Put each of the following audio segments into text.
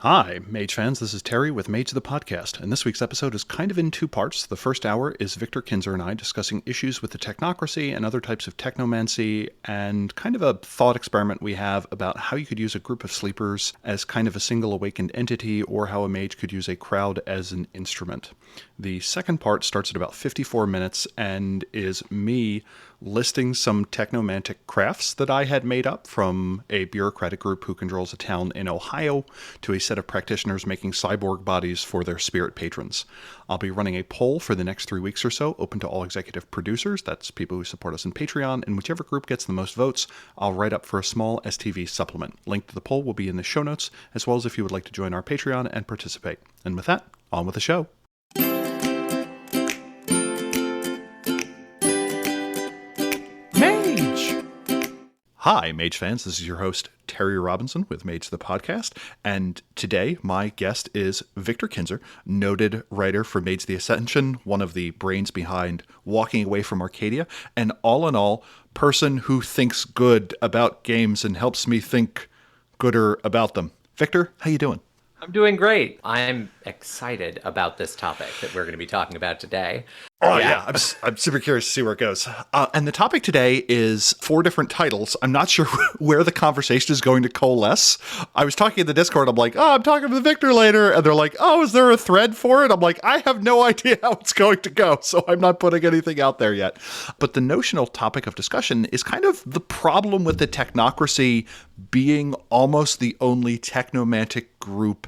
Hi, Mage fans. This is Terry with Mage the Podcast, and this week's episode is kind of in two parts. The first hour is Victor Kinzer and I discussing issues with the Technocracy and other types of technomancy, and kind of a thought experiment we have about how you could use a group of sleepers as kind of a single awakened entity, or how a mage could use a crowd as an instrument. The second part starts at about 54 minutes and is me listing some technomantic crafts that I had made up, from a bureaucratic group who controls a town in Ohio to a set of practitioners making cyborg bodies for their spirit patrons. I'll be running a poll for the next 3 weeks or so, open to all executive producers, that's people who support us in Patreon, and whichever group gets the most votes, I'll write up for a small STV supplement. Link to the poll will be in the show notes, as well as if you would like to join our Patreon and participate. And with that, on with the show. Hi, Mage fans. This is your host, Terry Robinson with Mage the Podcast, and today my guest is Victor Kinzer, noted writer for Mage the Ascension, one of the brains behind Walking Away from Arcadia, and all in all, person who thinks good about games and helps me think gooder about them. Victor, how you doing? I'm doing great. I'm excited about this topic that we're going to be talking about today. Oh, yeah. I'm super curious to see where it goes. And the topic today is 4 different titles. I'm not sure where the conversation is going to coalesce. I was talking in the Discord. I'm like, I'm talking to Victor later. And they're like, is there a thread for it? I'm like, I have no idea how it's going to go, so I'm not putting anything out there yet. But the notional topic of discussion is kind of the problem with the Technocracy being almost the only technomantic group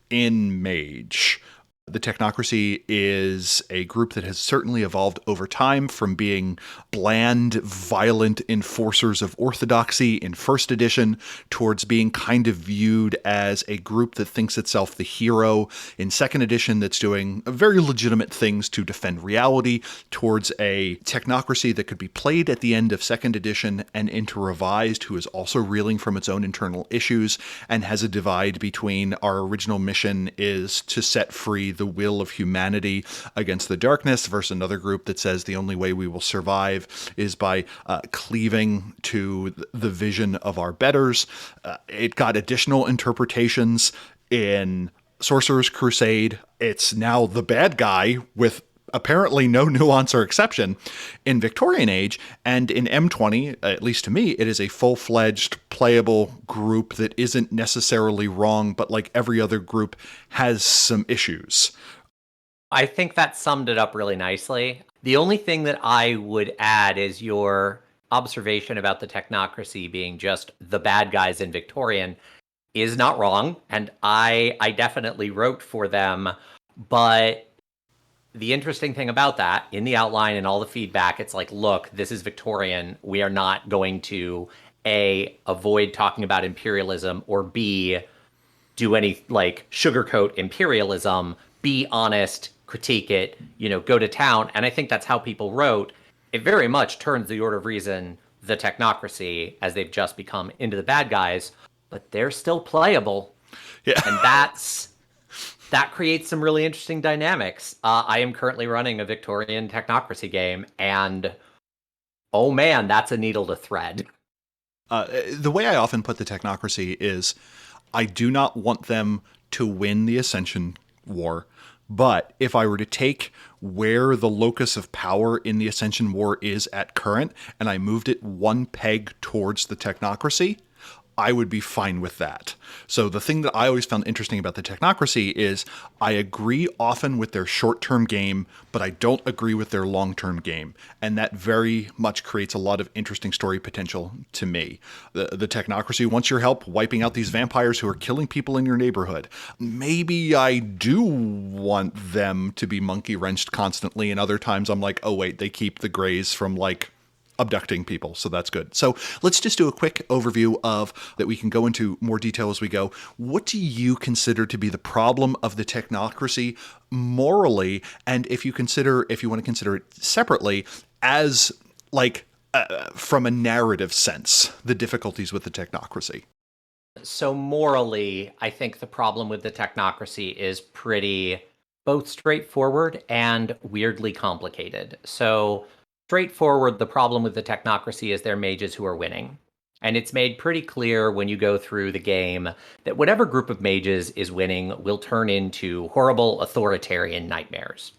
in Mage. The Technocracy is a group that has certainly evolved over time from being bland, violent enforcers of orthodoxy in first edition towards being kind of viewed as a group that thinks itself the hero in second edition, that's doing very legitimate things to defend reality, towards a Technocracy that could be played at the end of second edition and into revised, who is also reeling from its own internal issues and has a divide between our original mission is to set free the will of humanity against the darkness, versus another group that says the only way we will survive is by cleaving to the vision of our betters. It got additional interpretations in Sorcerer's Crusade. It's now the bad guy with apparently no nuance or exception in Victorian Age, and in M20, at least to me, it is a full-fledged playable group that isn't necessarily wrong, but like every other group has some issues. I think that summed it up really nicely. The only thing that I would add is your observation about the Technocracy being just the bad guys in Victorian is not wrong, and I definitely wrote for them, but the interesting thing about that, in the outline and all the feedback, it's like, look, this is Victorian. We are not going to, A, avoid talking about imperialism, or B, do any, sugarcoat imperialism, be honest, critique it, go to town. And I think that's how people wrote. It very much turns the Order of Reason, the Technocracy, as they've just become, into the bad guys, but they're still playable. Yeah. And that creates some really interesting dynamics. I am currently running a Victorian Technocracy game, and oh man, that's a needle to thread. The way I often put the Technocracy is, I do not want them to win the Ascension War, but if I were to take where the locus of power in the Ascension War is at current, and I moved it one peg towards the Technocracy, I would be fine with that. So the thing that I always found interesting about the Technocracy is I agree often with their short-term game, but I don't agree with their long-term game. And that very much creates a lot of interesting story potential to me. The Technocracy wants your help wiping out these vampires who are killing people in your neighborhood. Maybe I do want them to be monkey-wrenched constantly, and other times I'm like, oh wait, they keep the Greys from abducting people, so that's good. So let's just do a quick overview of that. We can go into more detail as we go. What do you consider to be the problem of the Technocracy morally, and if you want to consider it separately as from a narrative sense, the difficulties with the Technocracy? So morally, I think the problem with the Technocracy is pretty both straightforward and weirdly complicated. So straightforward, the problem with the Technocracy is they're mages who are winning. And it's made pretty clear when you go through the game that whatever group of mages is winning will turn into horrible authoritarian nightmares.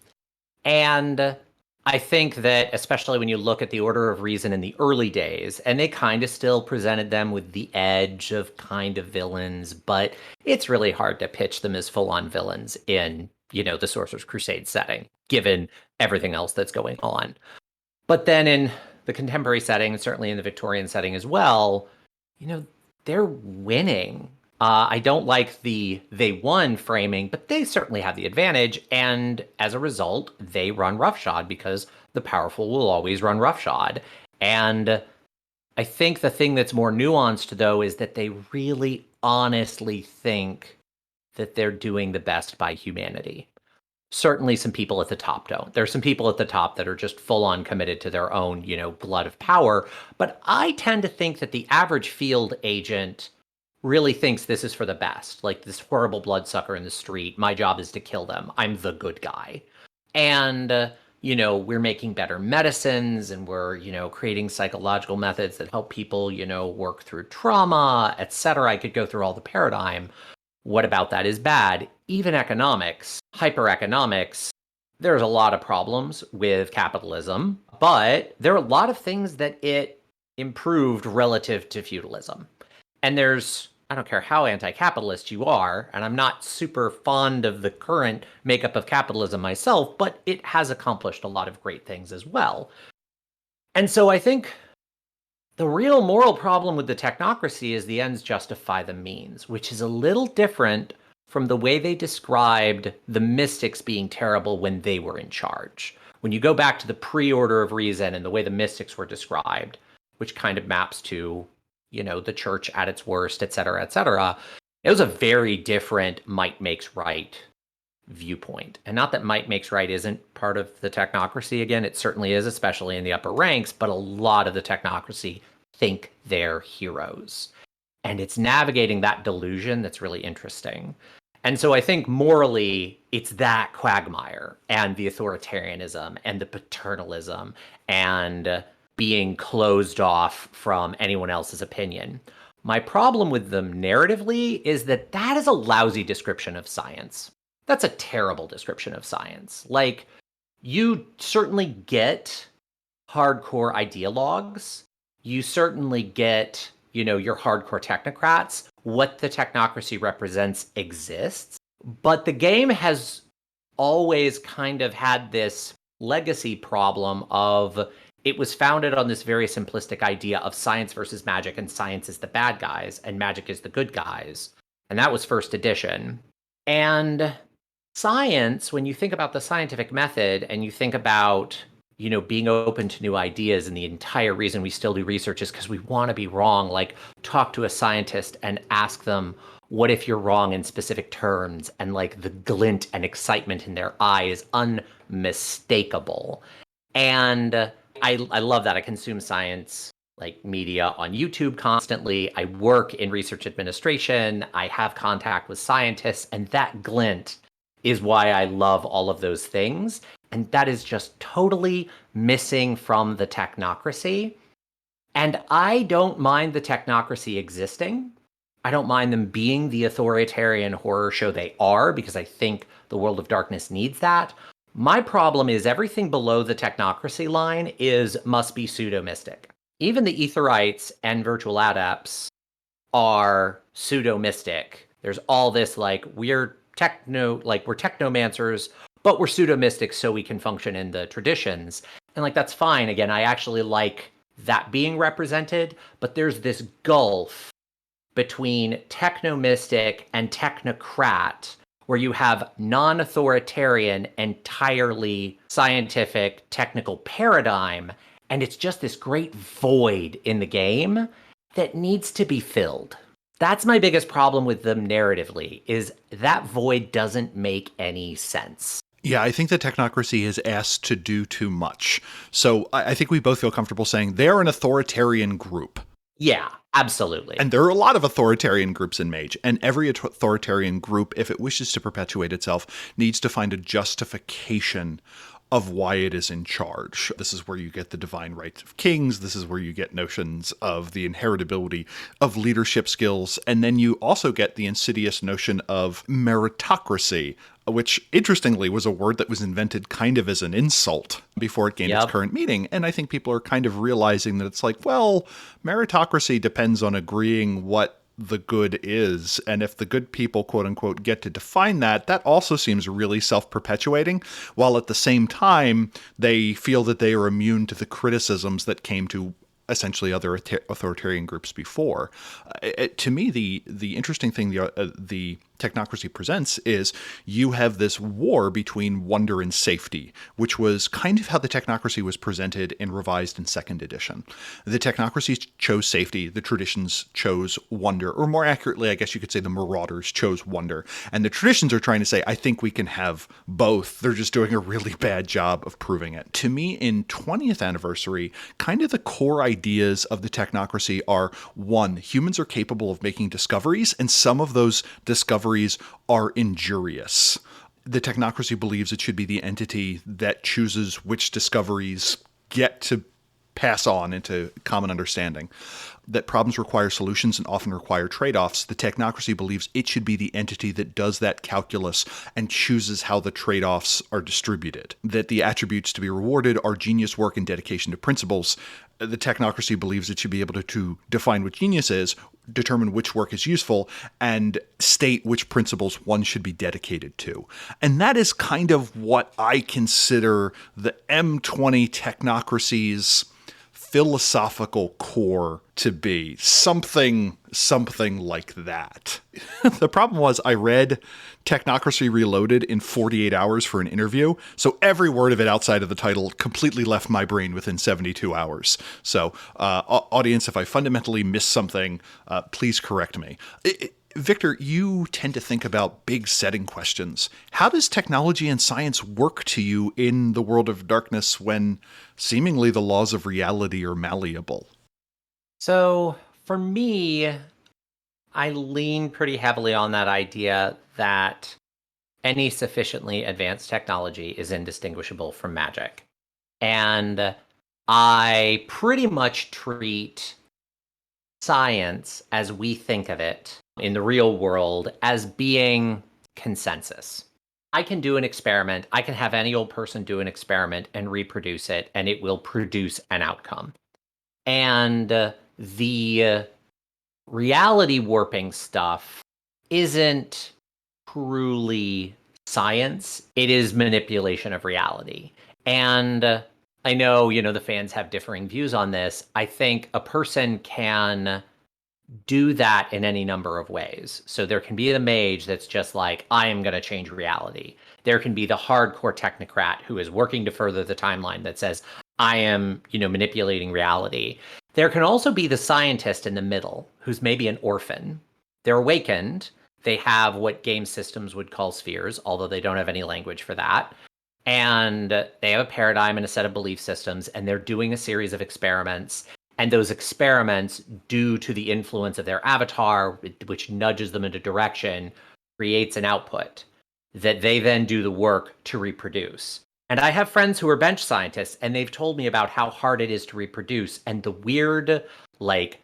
And I think that, especially when you look at the Order of Reason in the early days, and they kind of still presented them with the edge of kind of villains, but it's really hard to pitch them as full-on villains in, the Sorcerer's Crusade setting, given everything else that's going on. But then in the contemporary setting, and certainly in the Victorian setting as well, they're winning. I don't like the they won framing, but they certainly have the advantage. And as a result, they run roughshod because the powerful will always run roughshod. And I think the thing that's more nuanced, though, is that they really honestly think that they're doing the best by humanity. Certainly some people at the top don't. There's some people at the top that are just full on committed to their own, glut of power. But I tend to think that the average field agent really thinks this is for the best. Like this horrible bloodsucker in the street, my job is to kill them. I'm the good guy. And, we're making better medicines and we're, creating psychological methods that help people, work through trauma, etc. I could go through all the paradigm. What about that is bad? Even economics, hyper-economics, there's a lot of problems with capitalism, but there are a lot of things that it improved relative to feudalism. And I don't care how anti-capitalist you are, and I'm not super fond of the current makeup of capitalism myself, but it has accomplished a lot of great things as well. And so I think the real moral problem with the technocracy is the ends justify the means, which is a little different from the way they described the mystics being terrible when they were in charge. When you go back to the pre-Order of Reason and the way the mystics were described, which kind of maps to, the church at its worst, et cetera, it was a very different might makes right viewpoint. And not that might makes right isn't part of the technocracy. Again, it certainly is, especially in the upper ranks, but a lot of the technocracy think they're heroes. And it's navigating that delusion that's really interesting. And so I think morally, it's that quagmire and the authoritarianism and the paternalism and being closed off from anyone else's opinion. My problem with them narratively is that that is a lousy description of science. That's a terrible description of science. Like, you certainly get hardcore ideologues. You certainly get, your hardcore technocrats. What the technocracy represents exists. But the game has always kind of had this legacy problem of it was founded on this very simplistic idea of science versus magic, and science is the bad guys and magic is the good guys. And that was first edition. And science, when you think about the scientific method and you think about, being open to new ideas, and the entire reason we still do research is because we want to be wrong. Like, talk to a scientist and ask them, what if you're wrong in specific terms? And like the glint and excitement in their eye is unmistakable. And I love that. I consume science like media on YouTube constantly. I work in research administration. I have contact with scientists, and that glint is why I love all of those things. And that is just totally missing from the technocracy. And I don't mind the technocracy existing. I don't mind them being the authoritarian horror show they are, because I think the World of Darkness needs that. My problem is everything below the technocracy line must be pseudo-mystic. Even the Etherites and virtual adepts are pseudo-mystic. There's all this we're technomancers, but we're pseudo-mystics so we can function in the traditions. And that's fine. Again, I actually like that being represented, but there's this gulf between technomystic and technocrat, where you have non-authoritarian, entirely scientific, technical paradigm, and it's just this great void in the game that needs to be filled. That's my biggest problem with them narratively, is that void doesn't make any sense. Yeah, I think the technocracy is asked to do too much. So I think we both feel comfortable saying they're an authoritarian group. Yeah, absolutely. And there are a lot of authoritarian groups in Mage, and every authoritarian group, if it wishes to perpetuate itself, needs to find a justification of why it is in charge. This is where you get the divine rights of kings. This is where you get notions of the inheritability of leadership skills. And then you also get the insidious notion of meritocracy, which interestingly was a word that was invented kind of as an insult before it gained its current meaning. And I think people are kind of realizing that it's like, well, meritocracy depends on agreeing what the good is. And if the good people, quote unquote, get to define that, that also seems really self-perpetuating, while at the same time, they feel that they are immune to the criticisms that came to essentially other authoritarian groups before. To me, the interesting thing the Technocracy presents is you have this war between wonder and safety, which was kind of how the Technocracy was presented and revised in 2nd edition. The Technocracy chose safety, the traditions chose wonder, or more accurately, I guess you could say the Marauders chose wonder. And the traditions are trying to say, I think we can have both. They're just doing a really bad job of proving it. To me, in 20th anniversary, kind of the core ideas of the Technocracy are, one, humans are capable of making discoveries, and some of those discoveries are injurious. The Technocracy believes it should be the entity that chooses which discoveries get to pass on into common understanding. That problems require solutions and often require trade-offs. The Technocracy believes it should be the entity that does that calculus and chooses how the trade-offs are distributed. That the attributes to be rewarded are genius work and dedication to principles. The Technocracy believes it should be able to define what genius is, determine which work is useful, and state which principles one should be dedicated to. And that is kind of what I consider the M20 Technocracy's philosophical core to be. Something like that. The problem was I read Technocracy Reloaded in 48 hours for an interview, so every word of it outside of the title completely left my brain within 72 hours. So, audience, if I fundamentally missed something, please correct me. Victor, you tend to think about big setting questions. How does technology and science work to you in the world of darkness when seemingly the laws of reality are malleable? So for me, I lean pretty heavily on that idea that any sufficiently advanced technology is indistinguishable from magic. And I pretty much treat science as we think of it in the real world as being consensus. I can do an experiment. I can have any old person do an experiment and reproduce it, and it will produce an outcome. And the reality warping stuff isn't truly science. It is manipulation of reality. And I know, the fans have differing views on this. I think a person can do that in any number of ways. So there can be the mage that's just like, I am going to change reality. There can be the hardcore technocrat who is working to further the timeline that says, I am, manipulating reality. There can also be the scientist in the middle who's maybe an orphan. They're awakened. They have what game systems would call spheres, although they don't have any language for that. And they have a paradigm and a set of belief systems, and they're doing a series of experiments. And those experiments, due to the influence of their avatar, which nudges them into direction, creates an output that they then do the work to reproduce. And I have friends who are bench scientists, and they've told me about how hard it is to reproduce and the weird,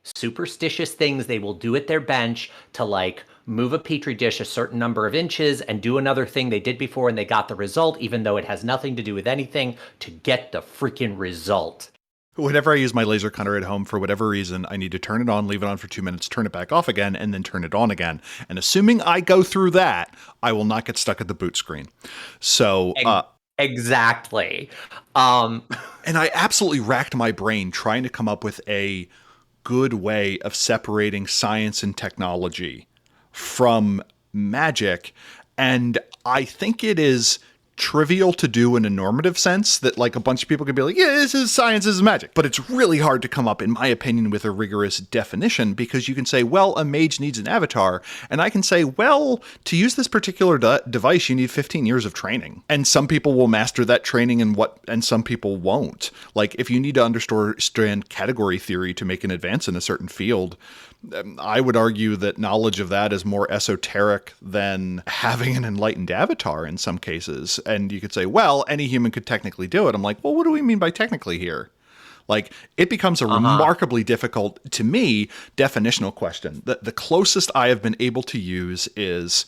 superstitious things they will do at their bench to, move a petri dish a certain number of inches and do another thing they did before and they got the result, even though it has nothing to do with anything, to get the freaking result. Whenever I use my laser cutter at home, for whatever reason, I need to turn it on, leave it on for 2 minutes, turn it back off again, and then turn it on again. And assuming I go through that, I will not get stuck at the boot screen. So, exactly. And I absolutely racked my brain trying to come up with a good way of separating science and technology from magic. And I think it is trivial to do in a normative sense, that a bunch of people could be like, yeah, this is science, this is magic. But it's really hard to come up, in my opinion, with a rigorous definition, because you can say, well, a mage needs an avatar. And I can say, well, to use this particular device, you need 15 years of training. And some people will master that training and some people won't. If you need to understand category theory to make an advance in a certain field, I would argue that knowledge of that is more esoteric than having an enlightened avatar in some cases. And you could say, well, any human could technically do it. I'm like, well, what do we mean by technically here? Like, it becomes a remarkably difficult, to me, definitional question. The closest I have been able to use is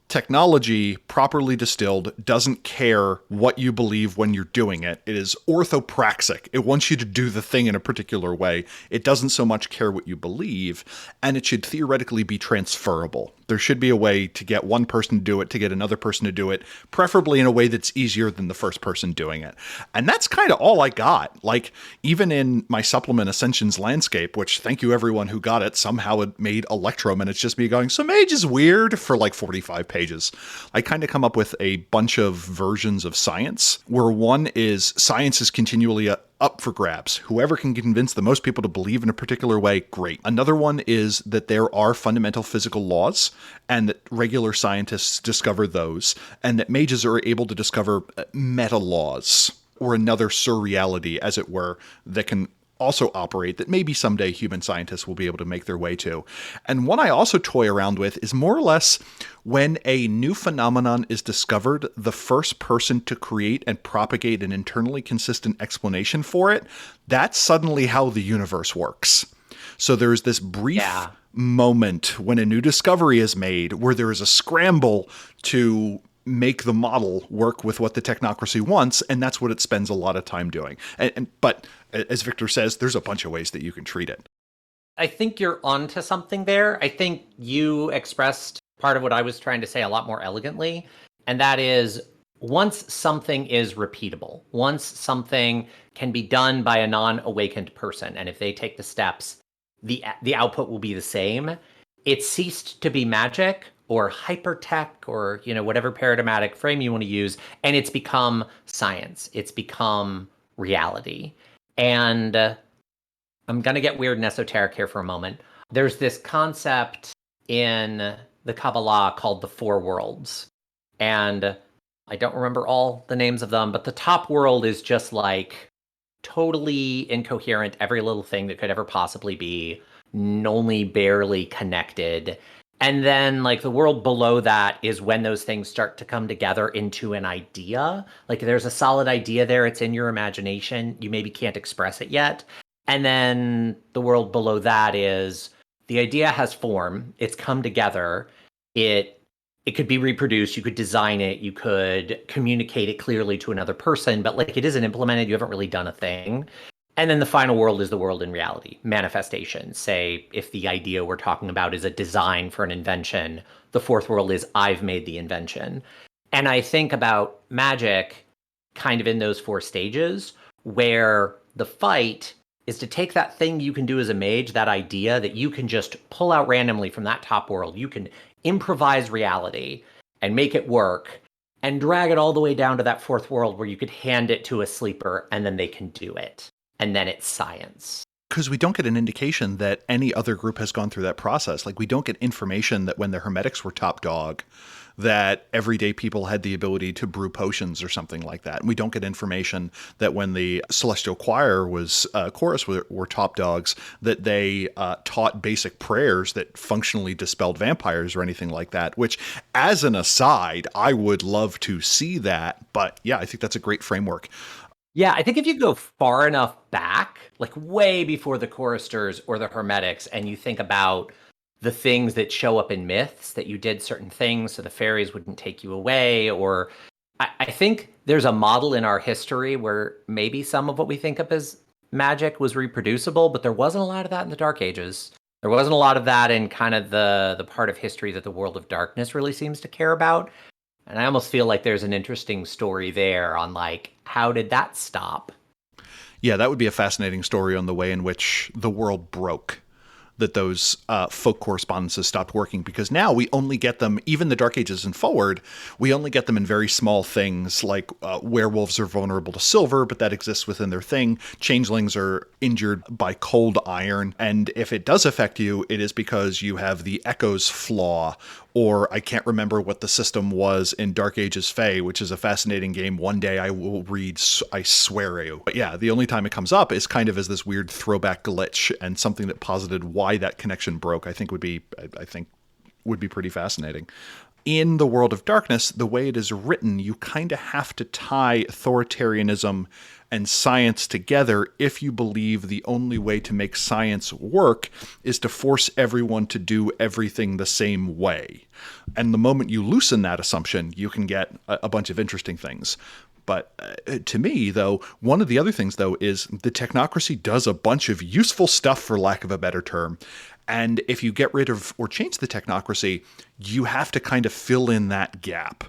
technology, properly distilled, doesn't care what you believe when you're doing it. It is orthopraxic. It wants you to do the thing in a particular way. It doesn't so much care what you believe, and it should theoretically be transferable. There should be a way to get one person to do it, to get another person to do it, preferably in a way that's easier than the first person doing it. And that's kind of all I got. Like, even in my supplement Ascensions Landscape, which, thank you everyone who got it, somehow it made Electrum, and it's just me going, so Mage is weird, for like 45 pages. I kind of come up with a bunch of versions of science, where one is science is continually up for grabs. Whoever can convince the most people to believe in a particular way, great. Another one is that there are fundamental physical laws, and that regular scientists discover those, and that mages are able to discover meta laws, or another surreality, as it were, that can also operate, that maybe someday human scientists will be able to make their way to. And one I also toy around with is more or less when a new phenomenon is discovered, the first person to create and propagate an internally consistent explanation for it, that's suddenly how the universe works. So there's this brief moment when a new discovery is made where there is a scramble to make the model work with what the technocracy wants, and that's what it spends a lot of time doing. But as Victor says, there's a bunch of ways that you can treat it. I think you're onto something there. I think you expressed part of what I was trying to say a lot more elegantly, and that is, once something is repeatable, once something can be done by a non-awakened person, and if they take the steps, the output will be the same, it ceased to be magic or hypertech or, whatever paradigmatic frame you want to use, and it's become science. It's become reality. And I'm going to get weird and esoteric here for a moment. There's this concept in the Kabbalah called the Four Worlds. And I don't remember all the names of them, but the top world is just like totally incoherent, every little thing that could ever possibly be, only barely connected. And then, like, the world below that is when those things start to come together into an idea. Like, there's a solid idea there. It's in your imagination. You maybe can't express it yet. And then the world below that is the idea has form. It's come together. It could be reproduced. You could design it. You could communicate it clearly to another person. But, like, it isn't implemented. You haven't really done a thing. And then the final world is the world in reality, manifestation. Say, if the idea we're talking about is a design for an invention, the fourth world is I've made the invention. And I think about Magick kind of in those four stages, where the fight is to take that thing you can do as a mage, that idea that you can just pull out randomly from that top world. You can improvise reality and make it work and drag it all the way down to that fourth world where you could hand it to a sleeper and then they can do it. And then it's science. Because we don't get an indication that any other group has gone through that process. Like, we don't get information that when the Hermetics were top dog, that everyday people had the ability to brew potions or something like that. And we don't get information that when the Celestial Choir was chorus were top dogs, that they taught basic prayers that functionally dispelled vampires or anything like that, which, as an aside, I would love to see that. But yeah, I think that's a great framework. Yeah, I think if you go far enough back, like way before the choristers or the Hermetics, and you think about the things that show up in myths, that you did certain things so the fairies wouldn't take you away, or I think there's a model in our history where maybe some of what we think of as magic was reproducible, but there wasn't a lot of that in the Dark Ages. There wasn't a lot of that in kind of the part of history that the World of Darkness really seems to care about. And I almost feel like there's an interesting story there on, like, how did that stop? Yeah, that would be a fascinating story on the way in which the world broke, that those folk correspondences stopped working, because now we only get them, even the Dark Ages and forward, we only get them in very small things, like werewolves are vulnerable to silver, but that exists within their thing. Changelings are injured by cold iron, and if it does affect you, it is because you have the Echo's flaw, or I can't remember what the system was in Dark Ages Fae, which is a fascinating game. One day I will read, I swear you. But yeah, the only time it comes up is kind of as this weird throwback glitch, and something that posited why that connection broke, I think would be pretty fascinating. in the World of Darkness, the way it is written, you kind of have to tie authoritarianism and science together if you believe the only way to make science work is to force everyone to do everything the same way. And the moment you loosen that assumption, you can get a bunch of interesting things. But to me, though, one of the other things, though, is the Technocracy does a bunch of useful stuff, for lack of a better term. And if you get rid of or change the Technocracy, you have to kind of fill in that gap.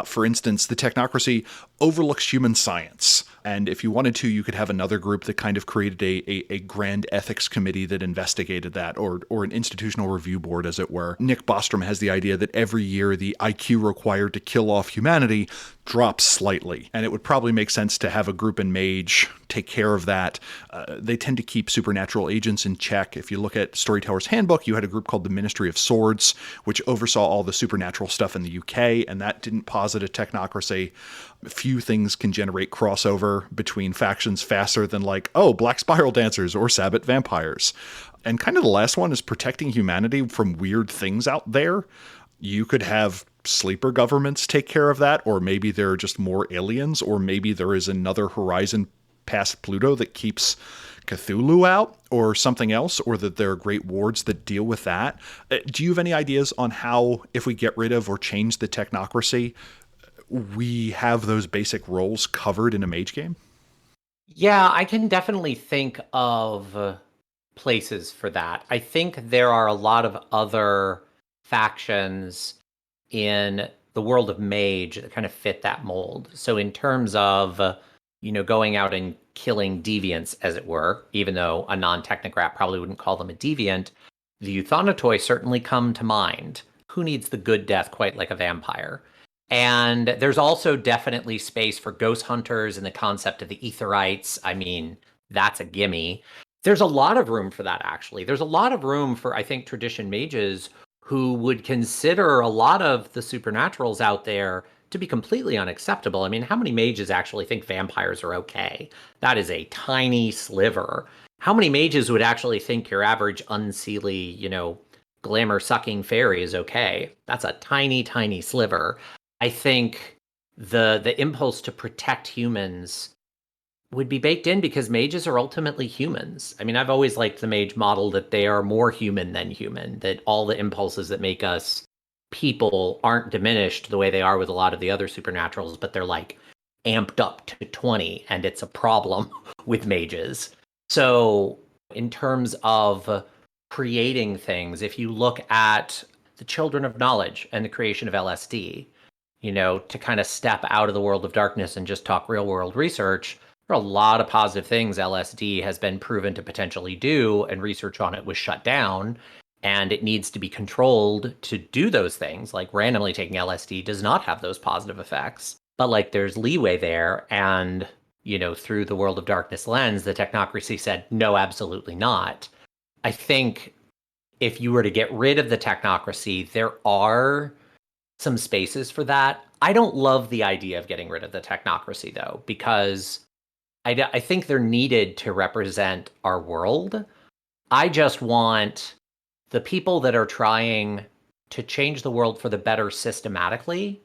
For instance, the Technocracy overlooks human science. And if you wanted to, you could have another group that kind of created a grand ethics committee that investigated that, or an institutional review board, as it were. Nick Bostrom has the idea that every year the IQ required to kill off humanity drops slightly. And it would probably make sense to have a group in Mage take care of that. They tend to keep supernatural agents in check. If you look at Storyteller's Handbook, you had a group called the Ministry of Swords, which oversaw all the supernatural stuff in the UK, and that didn't posit a Technocracy. Few things can generate crossover between factions faster than Black Spiral Dancers or Sabbat Vampires. And kind of the last one is protecting humanity from weird things out there. You could have sleeper governments take care of that, or maybe there are just more aliens, or maybe there is another horizon past Pluto that keeps Cthulhu out, or something else, or that there are great wards that deal with that. Do you have any ideas on how, if we get rid of or change the Technocracy, we have those basic roles covered in a Mage game? Yeah, I can definitely think of places for that. I think there are a lot of other factions in the world of Mage that kind of fit that mold. So in terms of, going out and killing deviants, as it were, even though a non-technocrat probably wouldn't call them a deviant, the Euthanatoi certainly come to mind. Who needs the good death quite like a vampire? And there's also definitely space for ghost hunters and the concept of the Etherites. I mean, that's a gimme. There's a lot of room for that, actually. There's a lot of room for, I think, tradition mages who would consider a lot of the supernaturals out there to be completely unacceptable. I mean, how many mages actually think vampires are okay? That is a tiny sliver. How many mages would actually think your average unseelie, glamour-sucking fairy is okay? That's a tiny, tiny sliver. I think the impulse to protect humans would be baked in because mages are ultimately humans. I mean, I've always liked the mage model that they are more human than human, that all the impulses that make us people aren't diminished the way they are with a lot of the other supernaturals, but they're amped up to 20, and it's a problem with mages. So in terms of creating things, if you look at the Children of Knowledge and the creation of LSD, to kind of step out of the world of darkness and just talk real world research, there are a lot of positive things LSD has been proven to potentially do, and research on it was shut down. And it needs to be controlled to do those things. Like randomly taking LSD does not have those positive effects. But there's leeway there. And, through the World of Darkness lens, the Technocracy said, no, absolutely not. I think if you were to get rid of the Technocracy, there are some spaces for that. I don't love the idea of getting rid of the Technocracy, though, because I think they're needed to represent our world. I just want the people that are trying to change the world for the better systematically,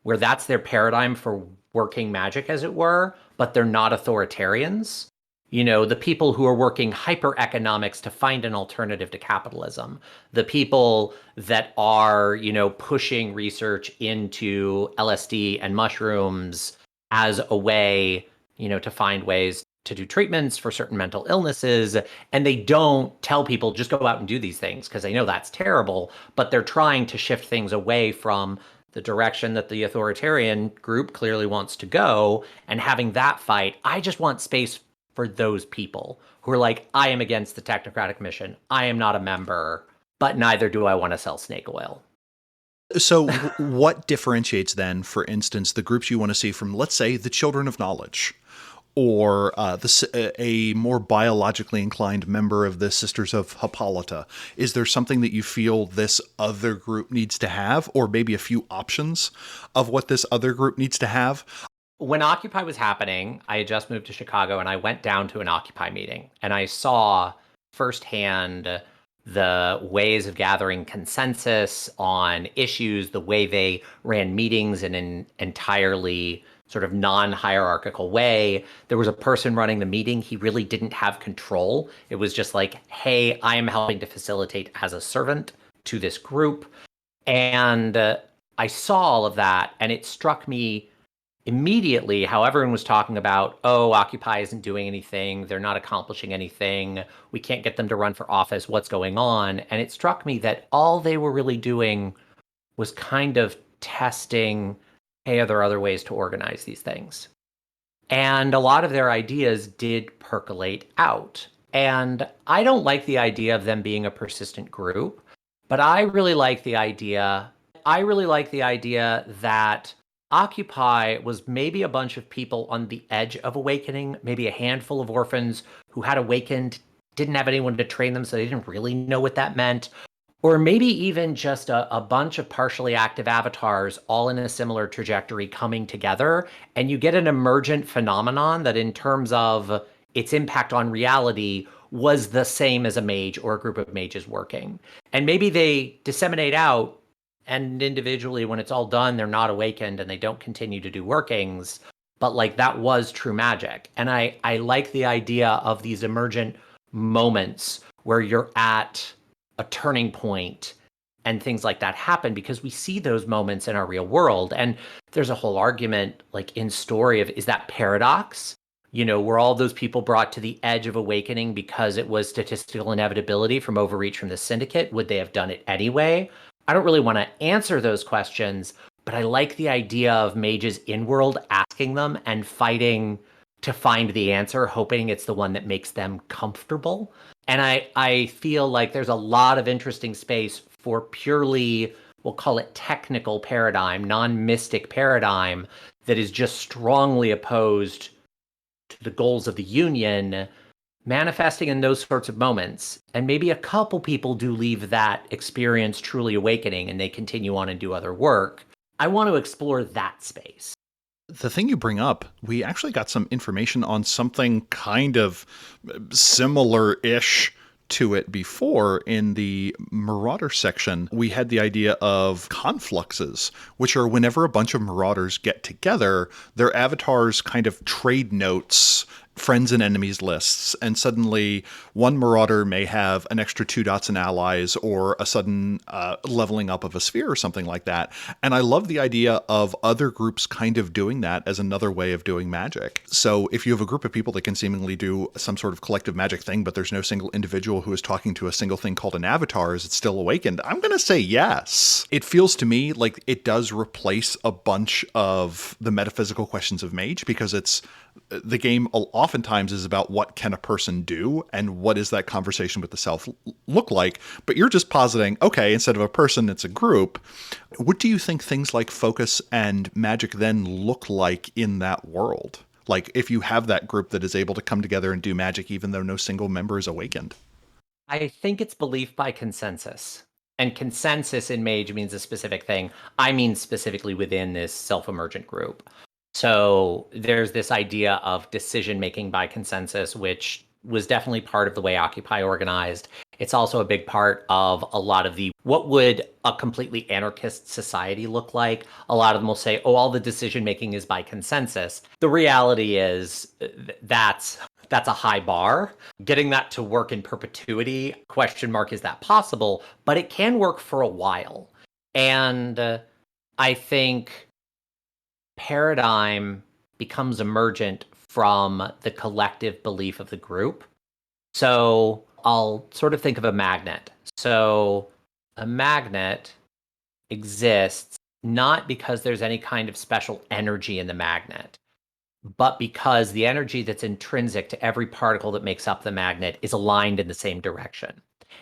where that's their paradigm for working magic, as it were, but they're not authoritarians. The people who are working hyper-economics to find an alternative to capitalism, the people that are, pushing research into LSD and mushrooms as a way, to find ways to do treatments for certain mental illnesses. And they don't tell people just go out and do these things because they know that's terrible, but they're trying to shift things away from the direction that the authoritarian group clearly wants to go, and having that fight. I just want space for those people who are I am against the technocratic mission. I am not a member, but neither do I want to sell snake oil. So what differentiates then, for instance, the groups you want to see from, let's say, the Children of Knowledge, or a more biologically inclined member of the Sisters of Hippolyta? Is there something that you feel this other group needs to have, or maybe a few options of what this other group needs to have? When Occupy was happening, I had just moved to Chicago, and I went down to an Occupy meeting, and I saw firsthand the ways of gathering consensus on issues, the way they ran meetings in an entirely sort of non-hierarchical way. There was a person running the meeting. He really didn't have control. It was just like, hey, I am helping to facilitate as a servant to this group. And I saw all of that, and it struck me immediately how everyone was talking about, oh, Occupy isn't doing anything. They're not accomplishing anything. We can't get them to run for office. What's going on? And it struck me that all they were really doing was kind of testing, hey, are there other ways to organize these things? And a lot of their ideas did percolate out. And I don't like the idea of them being a persistent group, but I really like the idea. I really like the idea that Occupy was maybe a bunch of people on the edge of awakening, maybe a handful of orphans who had awakened, didn't have anyone to train them, so they didn't really know what that meant. Or maybe even just a bunch of partially active avatars all in a similar trajectory coming together. And you get an emergent phenomenon that, in terms of its impact on reality, was the same as a mage or a group of mages working. And maybe they disseminate out, and individually, when it's all done, they're not awakened and they don't continue to do workings. But like, that was true magic. And I like the idea of these emergent moments where you're at a turning point and things like that happen, because we see those moments in our real world. And there's a whole argument like in story of, is that paradox? You know, were all those people brought to the edge of awakening because it was statistical inevitability from overreach from the syndicate? Would they have done it anyway? I don't really want to answer those questions, but I like the idea of mages in world asking them and fighting to find the answer, hoping it's the one that makes them comfortable. And I feel like there's a lot of interesting space for purely, we'll call it technical paradigm, non-mystic paradigm, that is just strongly opposed to the goals of the Union, manifesting in those sorts of moments. And maybe a couple people do leave that experience truly awakening and they continue on and do other work. I want to explore that space. The thing you bring up, we actually got some information on something kind of similar-ish to it before. In the Marauder section. We had the idea of confluxes, which are whenever a bunch of Marauders get together, their avatars kind of trade notes friends and enemies lists, and suddenly one Marauder may have an extra 2 dots in allies, or a sudden leveling up of a sphere or something like that. And I love the idea of other groups kind of doing that as another way of doing magic. So if you have a group of people that can seemingly do some sort of collective magic thing, but there's no single individual who is talking to a single thing called an avatar, is it still awakened? I'm going to say yes. It feels to me like it does replace a bunch of the metaphysical questions of Mage, because it's the game oftentimes is about what can a person do and what is that conversation with the self look like. But you're just positing, okay, instead of a person, it's a group. What do you think things like focus and magic then look like in that world? Like if you have that group that is able to come together and do magic, even though no single member is awakened. I think it's belief by consensus. And consensus in Mage means a specific thing. I mean specifically within this self-emergent group. So there's this idea of decision-making by consensus, which was definitely part of the way Occupy organized. It's also a big part of a lot of the, what would a completely anarchist society look like? A lot of them will say, oh, all the decision-making is by consensus. The reality is that's a high bar. Getting that to work in perpetuity, question mark, is that possible? But it can work for a while. And I think paradigm becomes emergent from the collective belief of the group. So I'll sort of think of a magnet. So a magnet exists not because there's any kind of special energy in the magnet, but because the energy that's intrinsic to every particle that makes up the magnet is aligned in the same direction.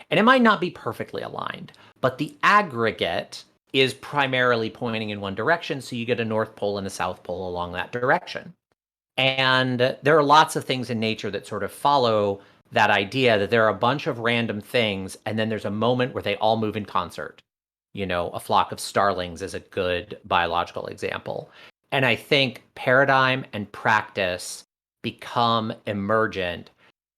And it might not be perfectly aligned, but the aggregate is primarily pointing in one direction, so you get a North Pole and a South Pole along that direction. And there are lots of things in nature that sort of follow that idea, that there are a bunch of random things, and then there's a moment where they all move in concert. You know, a flock of starlings is a good biological example. And I think paradigm and practice become emergent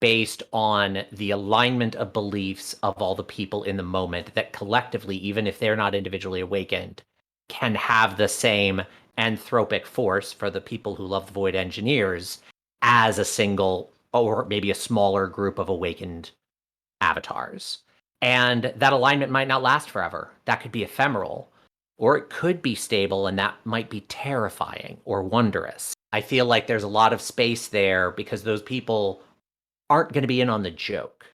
based on the alignment of beliefs of all the people in the moment that collectively, even if they're not individually awakened, can have the same anthropic force for the people who love the Void Engineers as a single or maybe a smaller group of awakened avatars. And that alignment might not last forever. That could be ephemeral, or it could be stable, and that might be terrifying or wondrous. I feel like there's a lot of space there because those people aren't going to be in on the joke.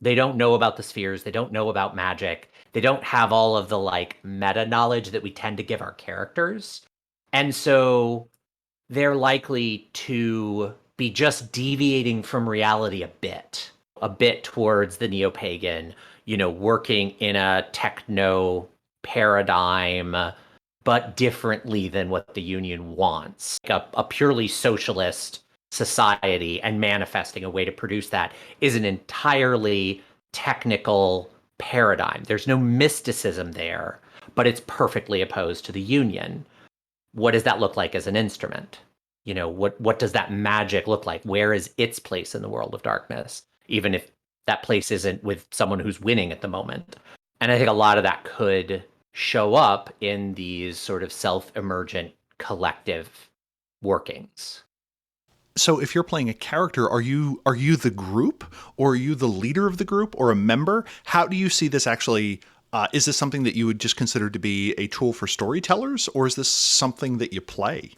They don't know about the spheres. They don't know about magic. They don't have all of the like meta knowledge that we tend to give our characters. And so they're likely to be just deviating from reality a bit towards the neo-pagan, working in a techno paradigm, but differently than what the Union wants. A purely socialist society, and manifesting a way to produce that is an entirely technical paradigm. There's no mysticism there, but it's perfectly opposed to the Union. What does that look like as an instrument? What does that magic look like? Where is its place in the world of darkness? Even if that place isn't with someone who's winning at the moment. And I think a lot of that could show up in these sort of self-emergent collective workings. So if you're playing a character, are you the group, or are you the leader of the group, or a member? How do you see this actually? Is this something that you would just consider to be a tool for storytellers, or is this something that you play?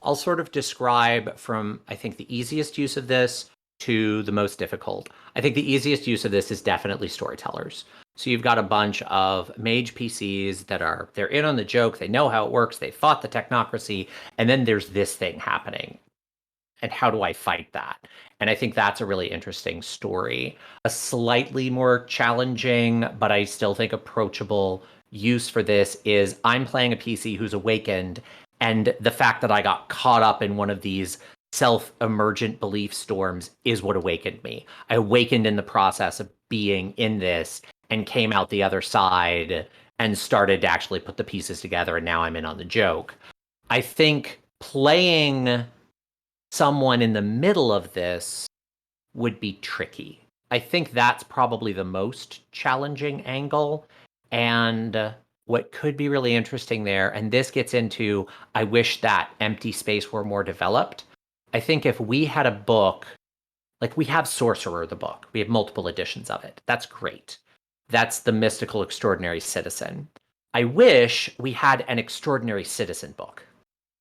I'll sort of describe from, I think, the easiest use of this to the most difficult. I think the easiest use of this is definitely storytellers. So you've got a bunch of Mage PCs they're in on the joke, they know how it works, they fought the technocracy, and then there's this thing happening. And how do I fight that? And I think that's a really interesting story. A slightly more challenging, but I still think approachable use for this is I'm playing a PC who's awakened, and the fact that I got caught up in one of these self-emergent belief storms is what awakened me. I awakened in the process of being in this and came out the other side and started to actually put the pieces together, and now I'm in on the joke. I think playing someone in the middle of this would be tricky. I think that's probably the most challenging angle. And what could be really interesting there, and this gets into, I wish that empty space were more developed. I think if we had a book, like we have Sorcerer, the book, we have multiple editions of it. That's great. That's the mystical extraordinary citizen. I wish we had an extraordinary citizen book.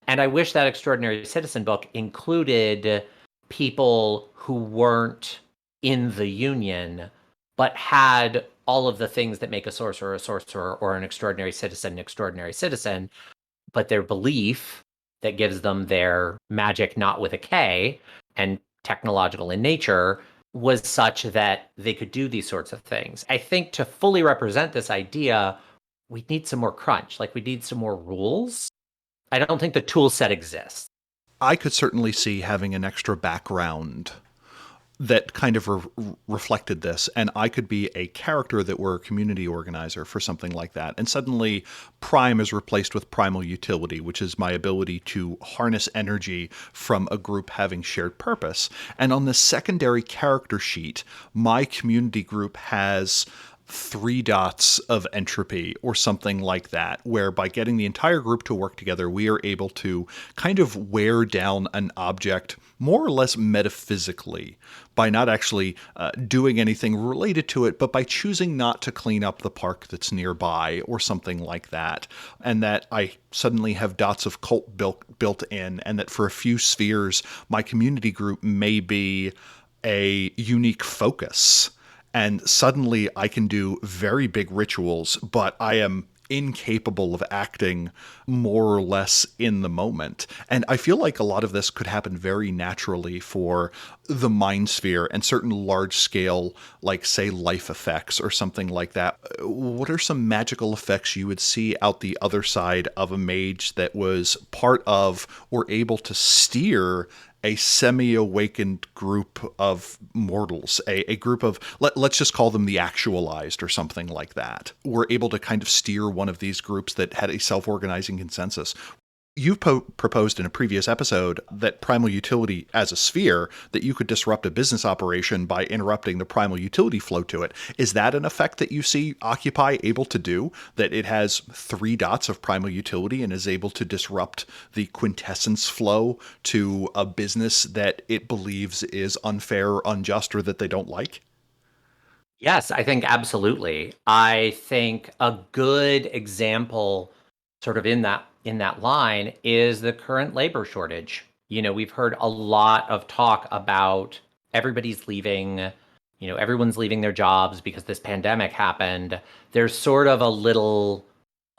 And I wish that extraordinary citizen book included people who weren't in the Union, but had all of the things that make a sorcerer, or an extraordinary citizen, but their belief that gives them their magic, not with a K, and technological in nature, was such that they could do these sorts of things. I think to fully represent this idea, we need some more crunch. Like, we need some more rules. I don't think the tool set exists. I could certainly see having an extra background that kind of reflected this, and I could be a character that were a community organizer for something like that. And suddenly Prime is replaced with Primal Utility, which is my ability to harness energy from a group having shared purpose. And on the secondary character sheet, my community group has 3 dots of entropy or something like that, where by getting the entire group to work together, we are able to kind of wear down an object more or less metaphysically by not actually doing anything related to it, but by choosing not to clean up the park that's nearby or something like that. And that I suddenly have dots of cult built in, and that for a few spheres, my community group may be a unique focus. And suddenly I can do very big rituals, but I am incapable of acting more or less in the moment. And I feel like a lot of this could happen very naturally for the mind sphere and certain large scale, like say life effects or something like that. What are some magical effects you would see out the other side of a mage that was part of or able to steer a semi-awakened group of mortals, a group of, let's just call them the actualized or something like that, were able to kind of steer one of these groups that had a self-organizing consensus? You proposed in a previous episode that primal utility as a sphere, that you could disrupt a business operation by interrupting the primal utility flow to it. Is that an effect that you see Occupy able to do? That it has 3 dots of primal utility and is able to disrupt the quintessence flow to a business that it believes is unfair or unjust or that they don't like? Yes, I think absolutely. I think a good example sort of in that line is the current labor shortage. We've heard a lot of talk about everybody's leaving, everyone's leaving their jobs because this pandemic happened. There's sort of a little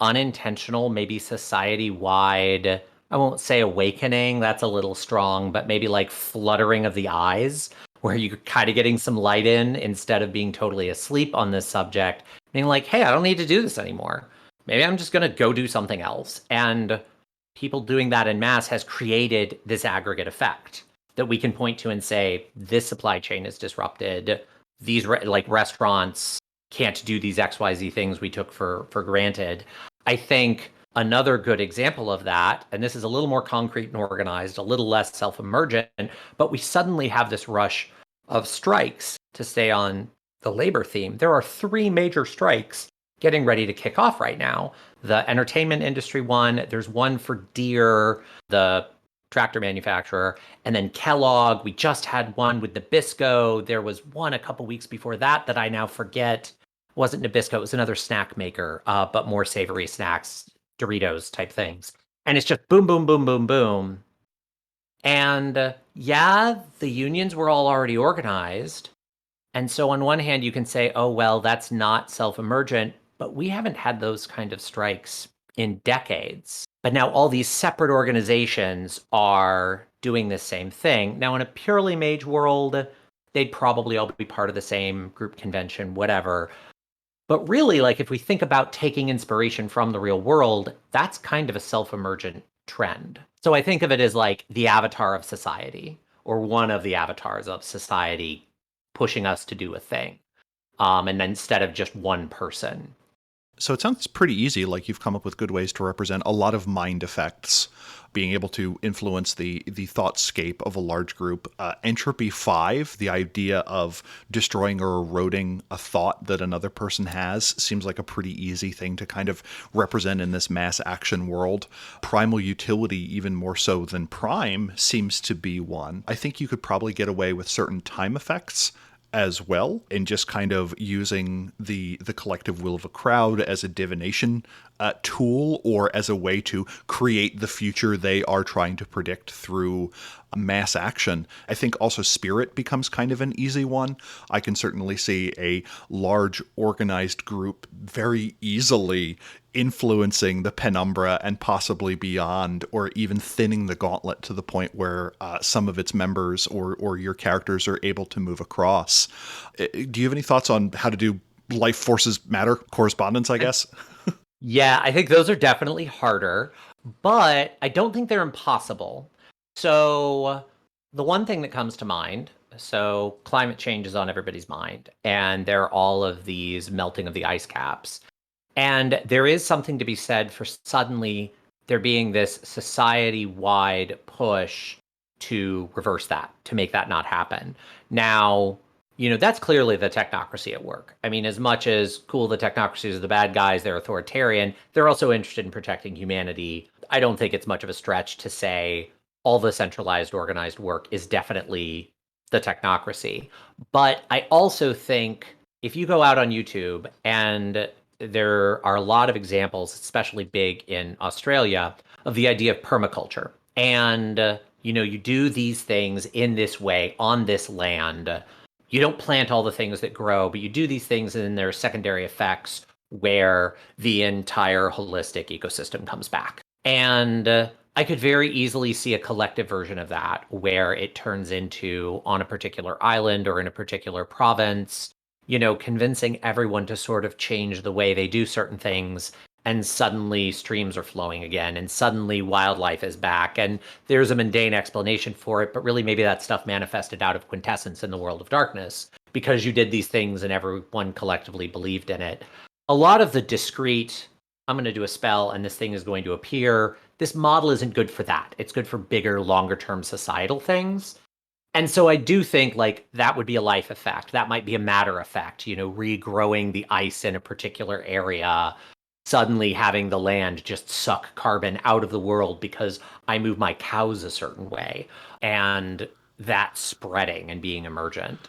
unintentional, maybe society-wide, I won't say awakening, that's a little strong, but maybe like fluttering of the eyes where you're kind of getting some light in instead of being totally asleep on this subject, being like, hey, I don't need to do this anymore. Maybe I'm just going to go do something else. And people doing that in mass has created this aggregate effect that we can point to and say, this supply chain is disrupted. These like restaurants can't do these XYZ things we took for granted. I think another good example of that, and this is a little more concrete and organized, a little less self-emergent, but we suddenly have this rush of strikes. To stay on the labor theme, there are 3 major strikes getting ready to kick off right now. The entertainment industry one, there's one for Deere, the tractor manufacturer, and then Kellogg. We just had one with Nabisco. There was one a couple weeks before that I now forget. It wasn't Nabisco, it was another snack maker, but more savory snacks, Doritos type things. And it's just boom, boom, boom, boom, boom. And yeah, the unions were all already organized. And so on one hand, you can say, oh, well, that's not self-emergent, but we haven't had those kind of strikes in decades. But now all these separate organizations are doing the same thing. Now, in a purely mage world, they'd probably all be part of the same group convention, whatever. But really, like if we think about taking inspiration from the real world, that's kind of a self-emergent trend. So I think of it as like the avatar of society, or one of the avatars of society pushing us to do a thing. And then instead of just one person. So it sounds pretty easy, like you've come up with good ways to represent a lot of mind effects, being able to influence the thoughtscape of a large group. Entropy 5, the idea of destroying or eroding a thought that another person has, seems like a pretty easy thing to kind of represent in this mass action world. Primal utility, even more so than Prime, seems to be one. I think you could probably get away with certain time effects as well, and just kind of using the collective will of a crowd as a divination tool, or as a way to create the future they are trying to predict through mass action. I think also spirit becomes kind of an easy one. I can certainly see a large organized group very easily influencing the penumbra and possibly beyond, or even thinning the gauntlet to the point where some of its members or your characters are able to move across. Do you have any thoughts on how to do life forces matter correspondence, I guess? Yeah, I think those are definitely harder, but I don't think they're impossible. So the one thing that comes to mind, so climate change is on everybody's mind, and there are all of these melting of the ice caps. And there is something to be said for suddenly there being this society-wide push to reverse that, to make that not happen. Now, that's clearly the technocracy at work. I mean, as much as cool, the technocracies are the bad guys, they're authoritarian, they're also interested in protecting humanity. I don't think it's much of a stretch to say all the centralized organized work is definitely the technocracy. But I also think if you go out on YouTube, and there are a lot of examples, especially big in Australia, of the idea of permaculture. And, you do these things in this way, on this land. You don't plant all the things that grow, but you do these things and then there are secondary effects where the entire holistic ecosystem comes back. And I could very easily see a collective version of that where it turns into, on a particular island or in a particular province, convincing everyone to sort of change the way they do certain things. And suddenly streams are flowing again, and suddenly wildlife is back. And there's a mundane explanation for it, but really maybe that stuff manifested out of quintessence in the world of darkness because you did these things and everyone collectively believed in it. A lot of the discrete, I'm going to do a spell and this thing is going to appear, this model isn't good for that. It's good for bigger, longer term societal things. And so I do think like that would be a life effect. That might be a matter effect, regrowing the ice in a particular area, suddenly having the land just suck carbon out of the world because I move my cows a certain way, and that spreading and being emergent.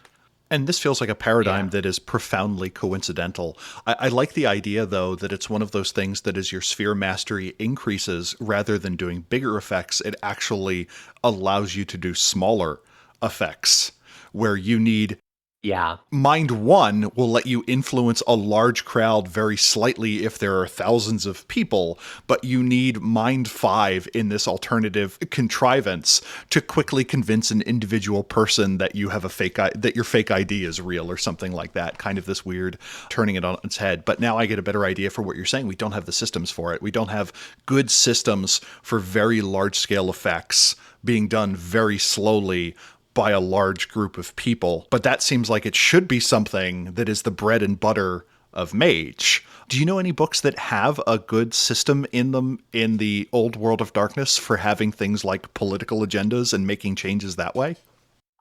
And this feels like a Yeah. paradigm that is profoundly coincidental. I like the idea, though, that it's one of those things that as your sphere mastery increases, rather than doing bigger effects, it actually allows you to do smaller effects where you need Yeah. Mind one will let you influence a large crowd very slightly if there are thousands of people, but you need Mind five in this alternative contrivance to quickly convince an individual person that you have that your fake ID is real or something like that. Kind of this weird turning it on its head. But now I get a better idea for what you're saying. We don't have the systems for it. We don't have good systems for very large scale effects being done very slowly by a large group of people. But that seems like it should be something that is the bread and butter of Mage. Do you know any books that have a good system in them in the old World of Darkness for having things like political agendas and making changes that way?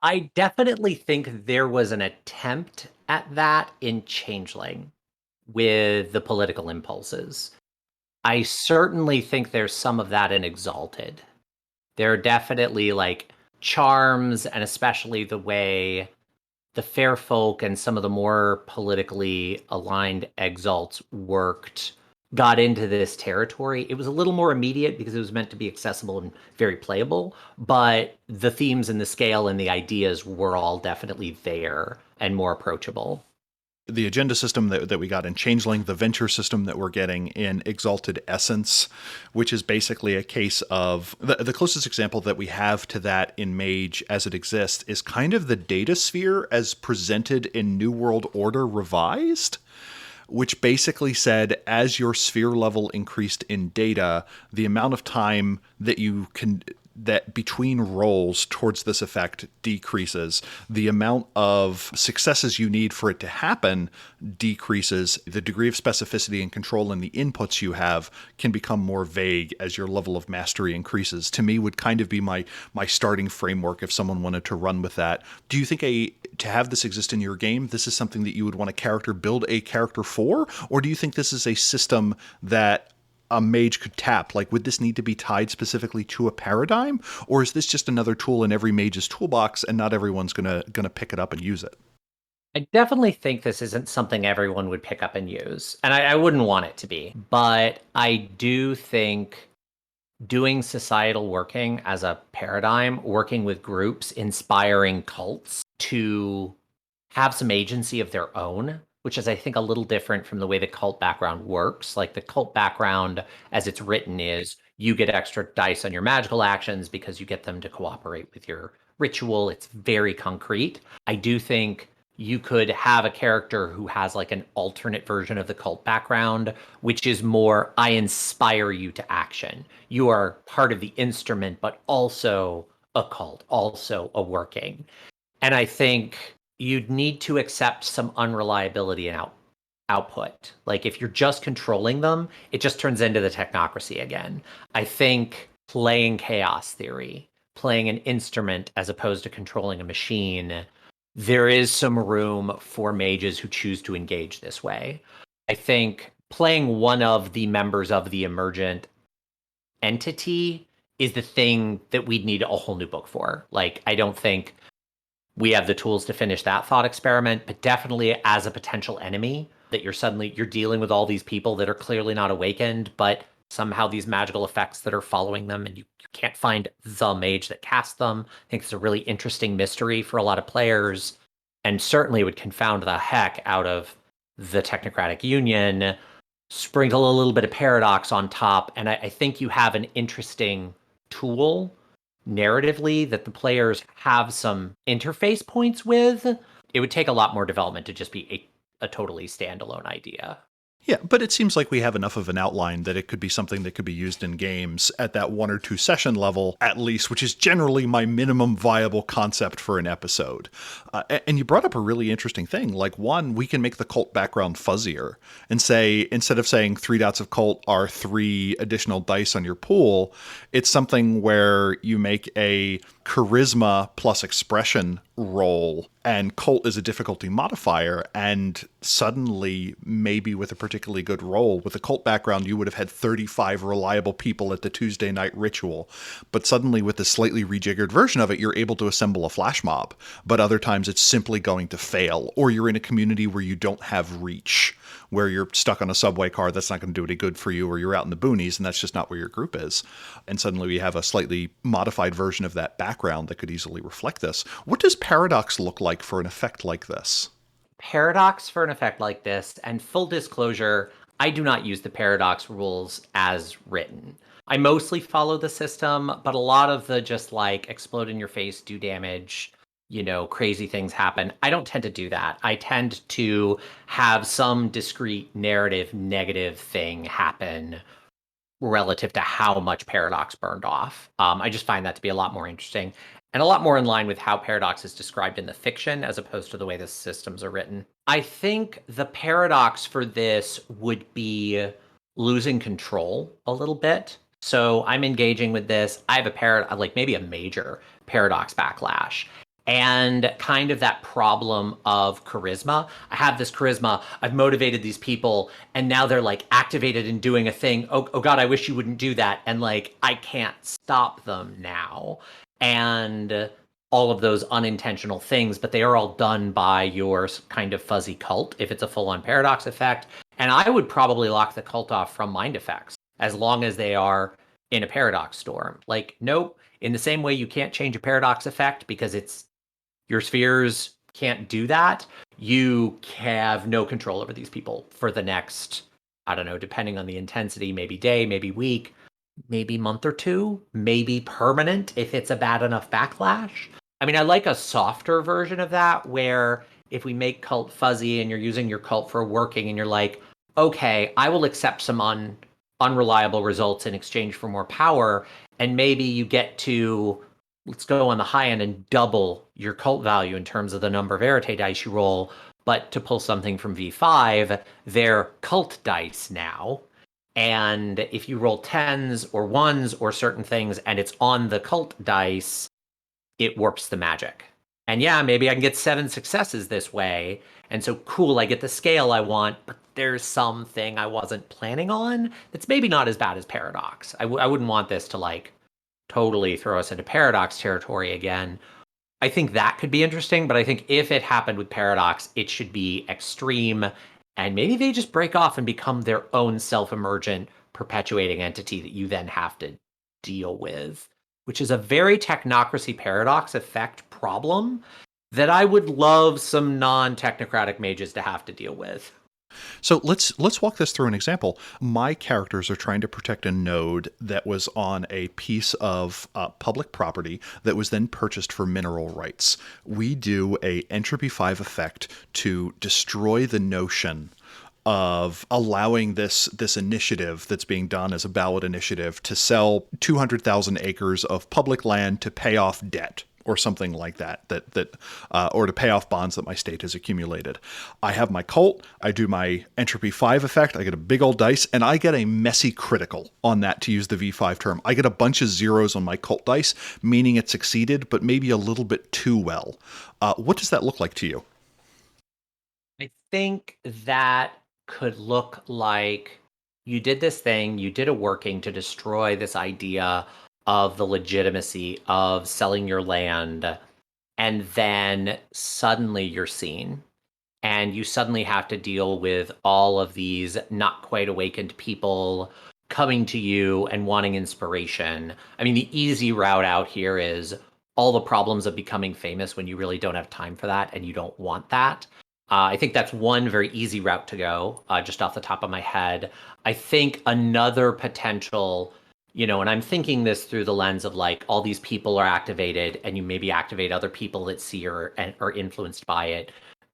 I definitely think there was an attempt at that in Changeling with the political impulses. I certainly think there's some of that in Exalted. There are definitely like charms, and especially the way the fair folk and some of the more politically aligned exalts worked, got into this territory. It was a little more immediate because it was meant to be accessible and very playable, but the themes and the scale and the ideas were all definitely there and more approachable. The agenda system that we got in Changeling, the venture system that we're getting in Exalted Essence, which is basically a case of the closest example that we have to that in Mage as it exists is kind of the data sphere as presented in New World Order Revised, which basically said as your sphere level increased in data, the amount of time that you can that between rolls towards this effect decreases. The amount of successes you need for it to happen decreases. The degree of specificity and control in the inputs you have can become more vague as your level of mastery increases. To me, would kind of be my starting framework if someone wanted to run with that. Do you think to have this exist in your game, this is something that you would want a build a character for? Or do you think this is a system that a mage could tap? Like, would this need to be tied specifically to a paradigm, or is this just another tool in every mage's toolbox and not everyone's gonna pick it up and use it? I definitely think this isn't something everyone would pick up and use, and I wouldn't want it to be. But I do think doing societal working as a paradigm, working with groups, inspiring cults to have some agency of their own, which is, I think, a little different from the way the cult background works. Like the cult background, as it's written, is you get extra dice on your magical actions because you get them to cooperate with your ritual. It's very concrete. I do think you could have a character who has like an alternate version of the cult background, which is more, I inspire you to action. You are part of the instrument, but also a cult, also a working. And I think you'd need to accept some unreliability in output. Like if you're just controlling them, it just turns into the technocracy again. I think playing chaos theory, playing an instrument as opposed to controlling a machine, there is some room for mages who choose to engage this way. I think playing one of the members of the emergent entity is the thing that we'd need a whole new book for. Like, I don't think we have the tools to finish that thought experiment, but definitely as a potential enemy that you're dealing with all these people that are clearly not awakened, but somehow these magical effects that are following them, and you can't find the mage that casts them. I think it's a really interesting mystery for a lot of players, and certainly would confound the heck out of the technocratic union. Sprinkle a little bit of paradox on top, and I think you have an interesting tool narratively that the players have some interface points with. It would take a lot more development to just be a totally standalone idea. Yeah, but it seems like we have enough of an outline that it could be something that could be used in games at that 1 or 2 session level, at least, which is generally my minimum viable concept for an episode. And you brought up a really interesting thing. Like, one, we can make the cult background fuzzier and say, instead of saying 3 dots of cult are 3 additional dice on your pool, it's something where you make a charisma plus expression roll, and cult is a difficulty modifier, and suddenly, maybe with a particularly good roll, with a cult background, you would have had 35 reliable people at the Tuesday night ritual. But suddenly, with a slightly rejiggered version of it, you're able to assemble a flash mob. But other times, it's simply going to fail, or you're in a community where you don't have reach, where you're stuck on a subway car that's not going to do any good for you, or you're out in the boonies and that's just not where your group is. And suddenly we have a slightly modified version of that background that could easily reflect this. What does paradox look like for an effect like this? Paradox for an effect like this, and full disclosure, I do not use the paradox rules as written. I mostly follow the system, but a lot of the just like explode in your face, do damage, crazy things happen. I don't tend to do that. I tend to have some discrete narrative negative thing happen relative to how much paradox burned off. I just find that to be a lot more interesting and a lot more in line with how paradox is described in the fiction as opposed to the way the systems are written. I think the paradox for this would be losing control a little bit. So I'm engaging with this. I have like maybe a major paradox backlash. And kind of that problem of charisma. I have this charisma. I've motivated these people, and now they're like activated and doing a thing. Oh God, I wish you wouldn't do that. And like, I can't stop them now. And all of those unintentional things, but they are all done by your kind of fuzzy cult if it's a full-on paradox effect. And I would probably lock the cult off from mind effects as long as they are in a paradox storm. Like, nope. In the same way you can't change a paradox effect because it's your spheres can't do that, you have no control over these people for the next, I don't know, depending on the intensity, maybe day, maybe week, maybe month or two, maybe permanent if it's a bad enough backlash. I mean, I like a softer version of that where if we make cult fuzzy and you're using your cult for working and you're like, okay, I will accept some unreliable results in exchange for more power, and maybe you get to, let's go on the high end and double your cult value in terms of the number of Arete dice you roll. But to pull something from V5, they're cult dice now. And if you roll 10s or 1s or certain things and it's on the cult dice, it warps the magic. And yeah, maybe I can get 7 successes this way. And so cool, I get the scale I want, but there's something I wasn't planning on that's maybe not as bad as Paradox. I wouldn't want this to like totally throw us into Paradox territory again. I think that could be interesting, but I think if it happened with Paradox, it should be extreme, and maybe they just break off and become their own self-emergent, perpetuating entity that you then have to deal with, which is a very Technocracy Paradox effect problem that I would love some non-technocratic mages to have to deal with. So let's walk this through an example. My characters are trying to protect a node that was on a piece of public property that was then purchased for mineral rights. We do a entropy 5 effect to destroy the notion of allowing this initiative that's being done as a ballot initiative to sell 200,000 acres of public land to pay off debt, or something like that, or to pay off bonds that my state has accumulated. I have my cult, I do my entropy 5 effect, I get a big old dice, and I get a messy critical on that, to use the V5 term. I get a bunch of zeros on my cult dice, meaning it succeeded, but maybe a little bit too well. What does that look like to you? I think that could look like you did this thing, you did a working to destroy this idea of the legitimacy of selling your land, and then suddenly you're seen, and you suddenly have to deal with all of these not quite awakened people coming to you and wanting inspiration. I mean, the easy route out here is all the problems of becoming famous when you really don't have time for that and you don't want that. I think that's one very easy route to go, just off the top of my head. I think another potential, and I'm thinking this through the lens of like all these people are activated and you maybe activate other people that see or are influenced by it.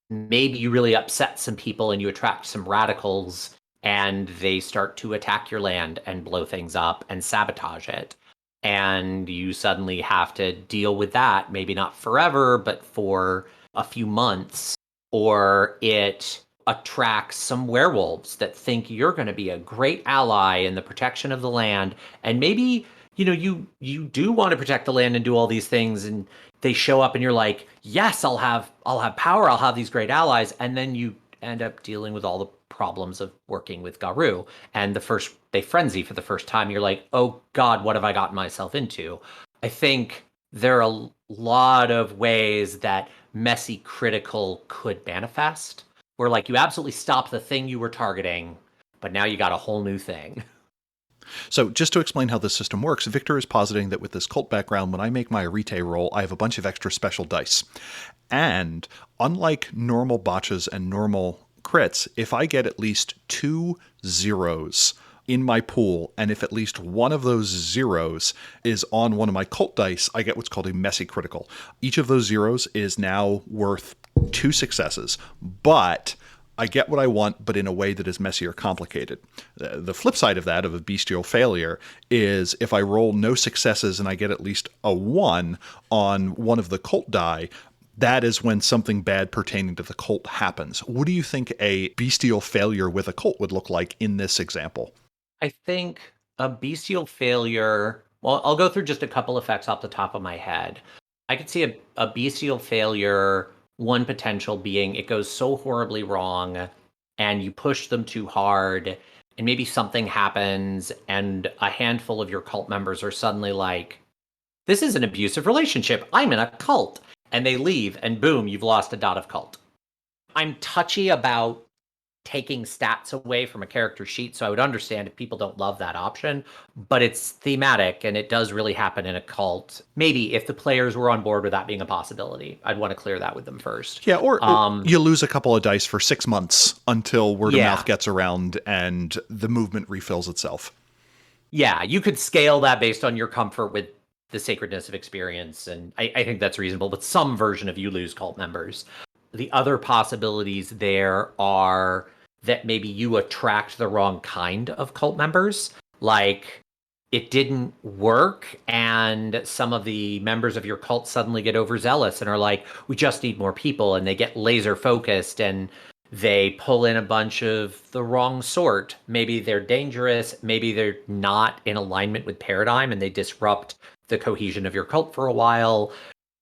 Maybe you really upset some people and you attract some radicals and they start to attack your land and blow things up and sabotage it. And you suddenly have to deal with that, maybe not forever, but for a few months. Or it attracts some werewolves that think you're going to be a great ally in the protection of the land. And maybe, you do want to protect the land and do all these things, and they show up and you're like, yes, I'll have power, I'll have these great allies. And then you end up dealing with all the problems of working with Garou. And they frenzy for the first time. You're like, oh God, what have I gotten myself into? I think there are a lot of ways that messy critical could manifest, where like you absolutely stop the thing you were targeting, but now you got a whole new thing. So just to explain how this system works, Victor is positing that with this cult background, when I make my Arete roll, I have a bunch of extra special dice. And unlike normal botches and normal crits, if I get at least 2 zeros in my pool, and if at least one of those zeros is on one of my cult dice, I get what's called a messy critical. Each of those zeros is now worth 2 successes, but I get what I want, but in a way that is messy or complicated. The flip side of that, of a bestial failure, is if I roll no successes and I get at least a 1 on one of the cult die, that is when something bad pertaining to the cult happens. What do you think a bestial failure with a cult would look like in this example? I think a bestial failure, well, I'll go through just a couple effects off the top of my head. I could see a bestial failure, one potential being it goes so horribly wrong and you push them too hard and maybe something happens and a handful of your cult members are suddenly like, this is an abusive relationship. I'm in a cult. And they leave and boom, you've lost a dot of cult. I'm touchy about taking stats away from a character sheet, so I would understand if people don't love that option, but it's thematic and it does really happen in a cult. Maybe if the players were on board with that being a possibility, I'd want to clear that with them first. Yeah, or you lose a couple of dice for 6 months until word of mouth gets around and the movement refills itself. Yeah, you could scale that based on your comfort with the sacredness of experience, and I think that's reasonable, but some version of you lose cult members. The other possibilities there are that maybe you attract the wrong kind of cult members. Like, it didn't work, and some of the members of your cult suddenly get overzealous and are like, we just need more people, and they get laser focused, and they pull in a bunch of the wrong sort. Maybe they're dangerous, maybe they're not in alignment with paradigm, and they disrupt the cohesion of your cult for a while.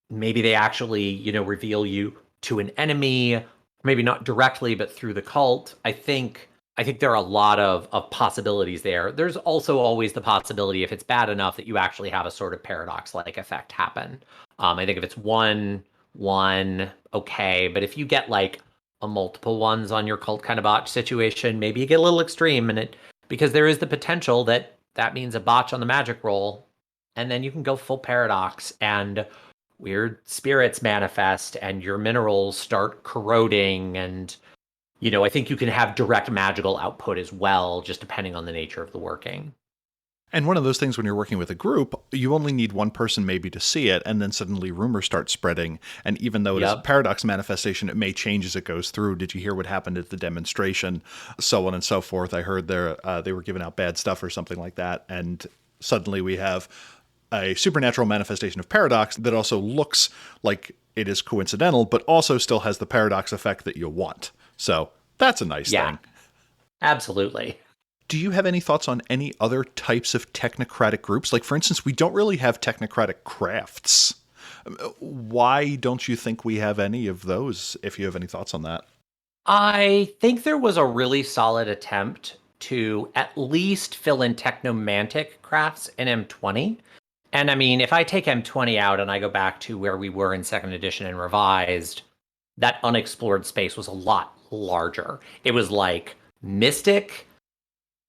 Maybe they actually, reveal you to an enemy, maybe not directly, but through the cult. I think there are a lot of possibilities there. There's also always the possibility, if it's bad enough, that you actually have a sort of paradox-like effect happen. I think if it's one, okay, but if you get like a multiple ones on your cult kind of botch situation, maybe you get a little extreme, and because there is the potential that means a botch on the magic roll, and then you can go full paradox and weird spirits manifest and your minerals start corroding, and I think you can have direct magical output as well, just depending on the nature of the working. And one of those things when you're working with a group, you only need one person maybe to see it, and then suddenly rumors start spreading. And even though it is a paradox manifestation, it may change as it goes through. Did you hear what happened at the demonstration? So on and so forth. I heard they were giving out bad stuff or something like that. And suddenly we have a supernatural manifestation of paradox that also looks like it is coincidental, but also still has the paradox effect that you want. So that's a nice thing. Absolutely. Do you have any thoughts on any other types of technocratic groups? Like, for instance, we don't really have technocratic crafts. Why don't you think we have any of those, if you have any thoughts on that? I think there was a really solid attempt to at least fill in technomantic crafts in M20. And I mean, if I take M20 out and I go back to where we were in 2nd edition and revised, that unexplored space was a lot larger. It was like Mystic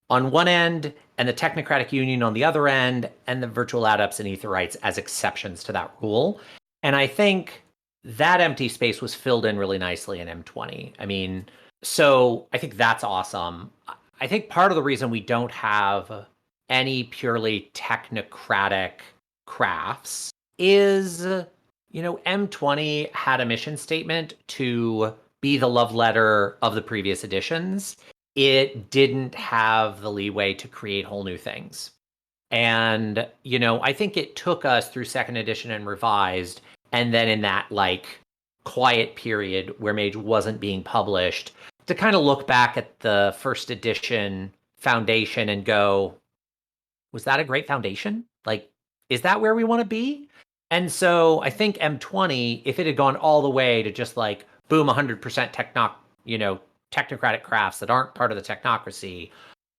on one end and the Technocratic Union on the other end, and the Virtual Adepts and Aetherites as exceptions to that rule. And I think that empty space was filled in really nicely in M20. I mean, so I think that's awesome. I think part of the reason we don't have any purely technocratic crafts is, M20 had a mission statement to be the love letter of the previous editions. it didn't have the leeway to create whole new things. And, I think it took us through second edition and revised, and then in that like quiet period where Mage wasn't being published, to kind of look back at the first edition foundation and go, was that a great foundation? Like, is that where we want to be? And so I think M20, if it had gone all the way to just like, boom, 100% technocratic crafts that aren't part of the technocracy,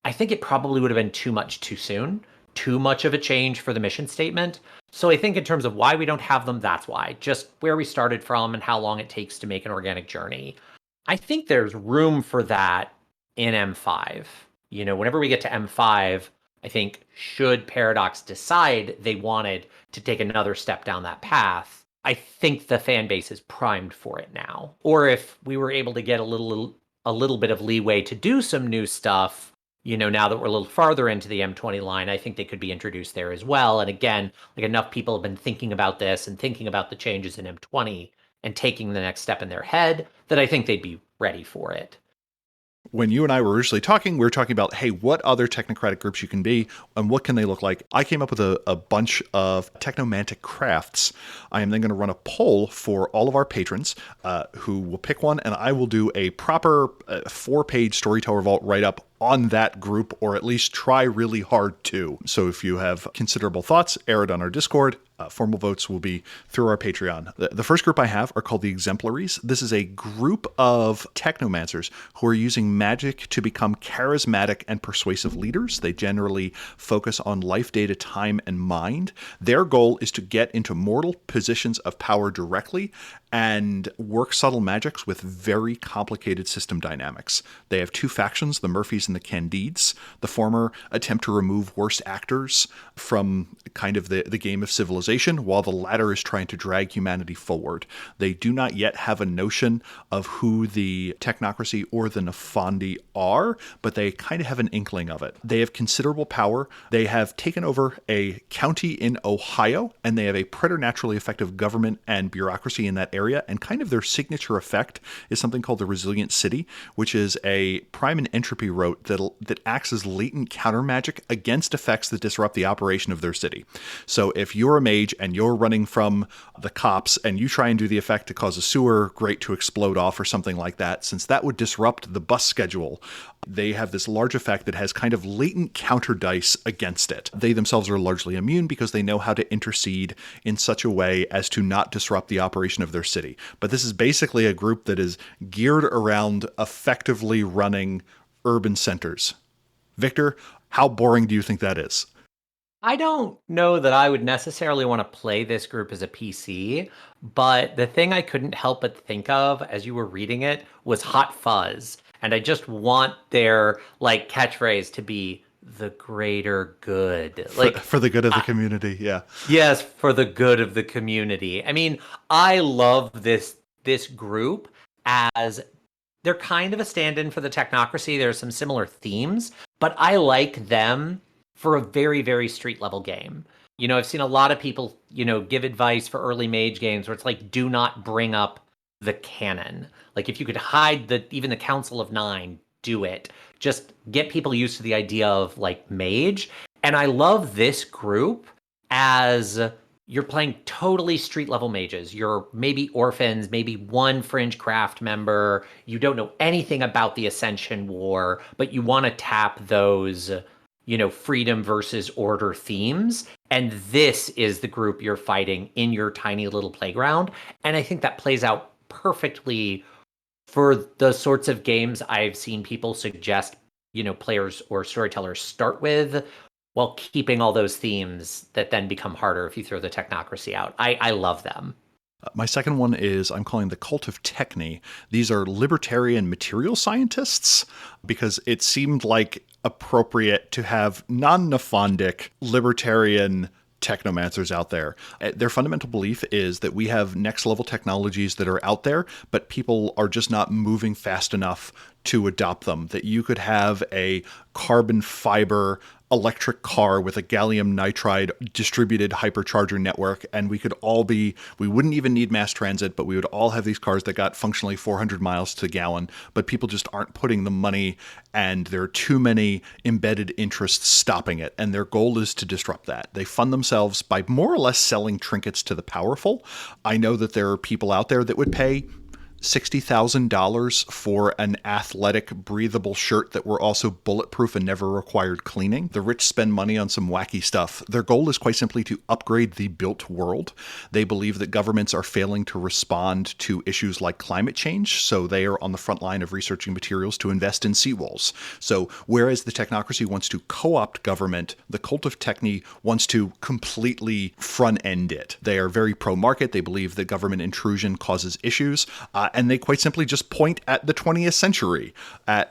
I think it probably would have been too much too soon, too much of a change for the mission statement. So I think in terms of why we don't have them, that's why. Just where we started from and how long it takes to make an organic journey. I think there's room for that in M5. Whenever we get to M5, I think should Paradox decide they wanted to take another step down that path, I think the fan base is primed for it now. Or if we were able to get a little bit of leeway to do some new stuff, now that we're a little farther into the M20 line, I think they could be introduced there as well. And again, like enough people have been thinking about this and thinking about the changes in M20 and taking the next step in their head that I think they'd be ready for it. When you and I were originally talking, we were talking about, hey, what other technocratic groups you can be and what can they look like? I came up with a bunch of Technomagick crafts. I am then going to run a poll for all of our patrons who will pick one, and I will do a proper 4-page Storyteller Vault write-up on that group, or at least try really hard to. So if you have considerable thoughts, air it on our Discord. Formal votes will be through our Patreon. The first group I have are called the Exemplaries. This is a group of technomancers who are using magic to become charismatic and persuasive leaders. They generally focus on life, data, time, and mind. Their goal is to get into mortal positions of power directly and work subtle magics with very complicated system dynamics. They have 2 factions, the Murphys and the Candides. The former attempt to remove worst actors from kind of the game of civilization, while the latter is trying to drag humanity forward. They do not yet have a notion of who the Technocracy or the Nefandi are, but they kind of have an inkling of it. They have considerable power. They have taken over a county in Ohio, and they have a preternaturally effective government and bureaucracy in that area, and kind of their signature effect is something called the Resilient City, which is a prime and entropy rote that acts as latent counter magic against effects that disrupt the operation of their city. So if you're a mage and you're running from the cops and you try and do the effect to cause a sewer grate to explode off or something like that, since that would disrupt the bus schedule, they have this large effect that has kind of latent counter dice against it. They themselves are largely immune because they know how to intercede in such a way as to not disrupt the operation of their city. But this is basically a group that is geared around effectively running urban centers. Victor, how boring do you think that is? I don't know that I would necessarily want to play this group as a PC, but the thing I couldn't help but think of as you were reading it was Hot Fuzz. And I just want their like catchphrase to be the greater good. Like for the good of the community, yeah. Yes, for the good of the community. I mean, I love this group as they're kind of a stand-in for the Technocracy. There's some similar themes, but I like them for a very, very street level game. I've seen a lot of people, give advice for early Mage games where it's like, do not bring up the canon. Like if you could hide even the Council of Nine, do it. Just get people used to the idea of like Mage. And I love this group as you're playing totally street level mages. You're maybe orphans, maybe one fringe craft member. You don't know anything about the Ascension War, but you want to tap those freedom versus order themes. And this is the group you're fighting in your tiny little playground. And I think that plays out perfectly for the sorts of games I've seen people suggest, players or storytellers start with, while keeping all those themes that then become harder if you throw the Technocracy out. I love them. My second one is I'm calling the Cult of Techne. These are libertarian material scientists because it seemed like appropriate to have non-Nefondic libertarian technomancers out there. Their fundamental belief is that we have next level technologies that are out there, but people are just not moving fast enough to adopt them. That you could have a carbon fiber electric car with a gallium nitride distributed hypercharger network, and we wouldn't even need mass transit, but we would all have these cars that got functionally 400 miles to the gallon, but people just aren't putting the money, and there are too many embedded interests stopping it, and their goal is to disrupt that. They fund themselves by more or less selling trinkets to the powerful. I know that there are people out there that would pay $60,000 for an athletic, breathable shirt that were also bulletproof and never required cleaning. The rich spend money on some wacky stuff. Their goal is quite simply to upgrade the built world. They believe that governments are failing to respond to issues like climate change, so they are on the front line of researching materials to invest in seawalls. So whereas the Technocracy wants to co-opt government, the Cult of Techne wants to completely front-end it. They are very pro-market. They believe that government intrusion causes issues. And they quite simply just point at the 20th century, at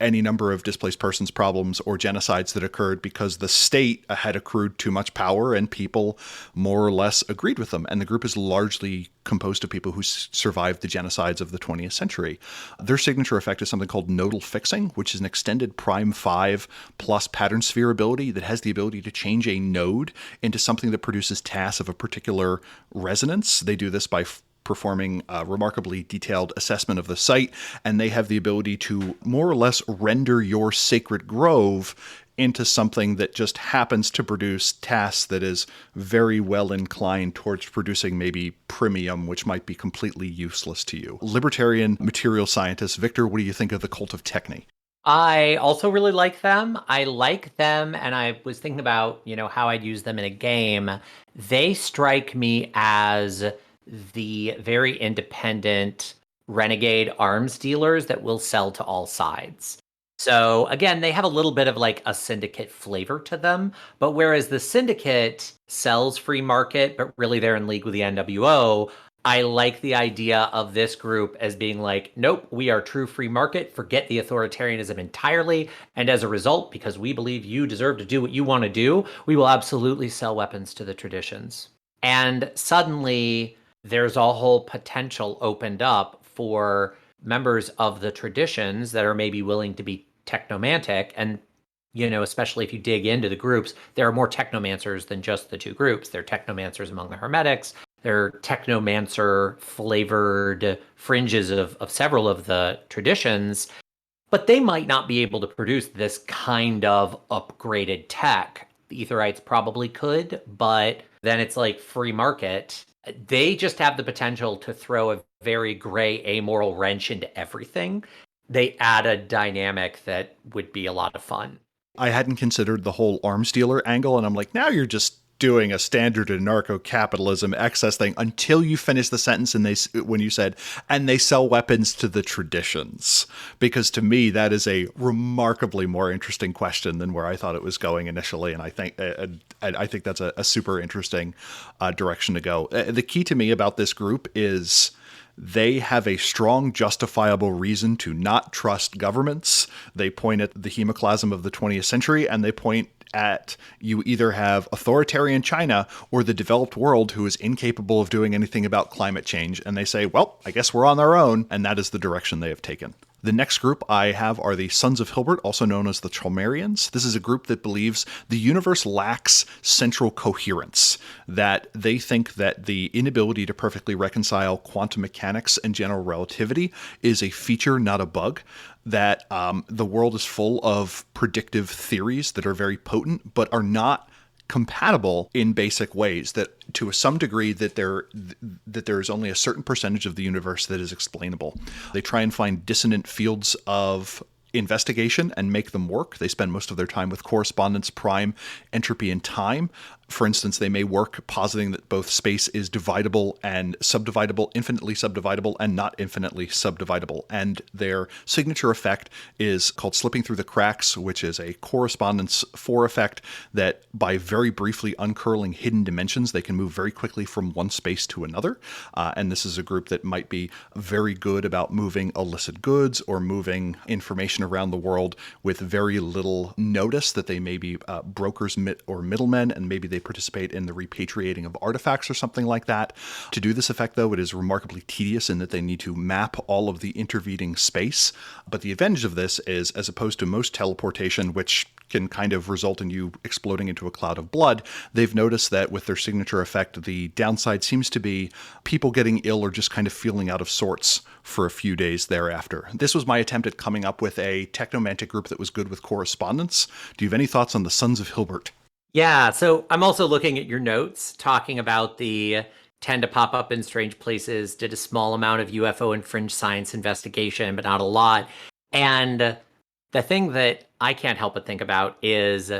any number of displaced persons problems or genocides that occurred because the state had accrued too much power and people more or less agreed with them. And the group is largely composed of people who survived the genocides of the 20th century. Their signature effect is something called nodal fixing, which is an extended prime 5 plus pattern sphere ability that has the ability to change a node into something that produces tasks of a particular resonance. They do this by performing a remarkably detailed assessment of the site, and they have the ability to more or less render your sacred grove into something that just happens to produce tasks that is very well inclined towards producing maybe premium, which might be completely useless to you. Libertarian material scientist, Victor, what do you think of the Cult of Techne? I also really like them. I like them, and I was thinking about, how I'd use them in a game. They strike me as the very independent renegade arms dealers that will sell to all sides. So again, they have a little bit of like a syndicate flavor to them, but whereas the syndicate sells free market, but really they're in league with the NWO, I like the idea of this group as being like, nope, we are true free market, forget the authoritarianism entirely, and as a result, because we believe you deserve to do what you want to do, we will absolutely sell weapons to the traditions. And suddenly there's a whole potential opened up for members of the traditions that are maybe willing to be technomantic. And, especially if you dig into the groups, there are more technomancers than just the two groups. There are technomancers among the hermetics. There are technomancer flavored fringes of several of the traditions. But they might not be able to produce this kind of upgraded tech. The Etherites probably could, but then it's like free market. They just have the potential to throw a very gray, amoral wrench into everything. They add a dynamic that would be a lot of fun. I hadn't considered the whole arms dealer angle, and I'm like, now you're just doing a standard anarcho-capitalism excess thing until you finish the sentence when you said, and they sell weapons to the traditions. Because to me, that is a remarkably more interesting question than where I thought it was going initially. And I think that's a super interesting direction to go. The key to me about this group is they have a strong justifiable reason to not trust governments. They point at the hemoclasm of the 20th century, and they point at you either have authoritarian China or the developed world who is incapable of doing anything about climate change. And they say, well, I guess we're on our own. And that is the direction they have taken. The next group I have are the Sons of Hilbert, also known as the Chalmerians. This is a group that believes the universe lacks central coherence, that they think that the inability to perfectly reconcile quantum mechanics and general relativity is a feature, not a bug, that the world is full of predictive theories that are very potent, but are not compatible in basic ways, that to some degree that there is only a certain percentage of the universe that is explainable. They try and find dissonant fields of investigation and make them work. They spend most of their time with correspondence, prime, entropy, and time. For instance, they may work positing that both space is dividable and subdividable, infinitely subdividable, and not infinitely subdividable. And their signature effect is called slipping through the cracks, which is a correspondence 4 effect that by very briefly uncurling hidden dimensions, they can move very quickly from one space to another. And this is a group that might be very good about moving illicit goods or moving information around the world with very little notice, that they may be brokers or middlemen, and maybe they've participate in the repatriating of artifacts or something like that. To do this effect, though, it is remarkably tedious in that they need to map all of the intervening space. But the advantage of this is, as opposed to most teleportation, which can kind of result in you exploding into a cloud of blood, they've noticed that with their signature effect, the downside seems to be people getting ill or just kind of feeling out of sorts for a few days thereafter. This was my attempt at coming up with a Technomagick group that was good with correspondence. Do you have any thoughts on the Sons of Hilbert? Yeah, so I'm also looking at your notes talking about the tend to pop up in strange places, did a small amount of UFO and fringe science investigation, but not a lot. And the thing that I can't help but think about is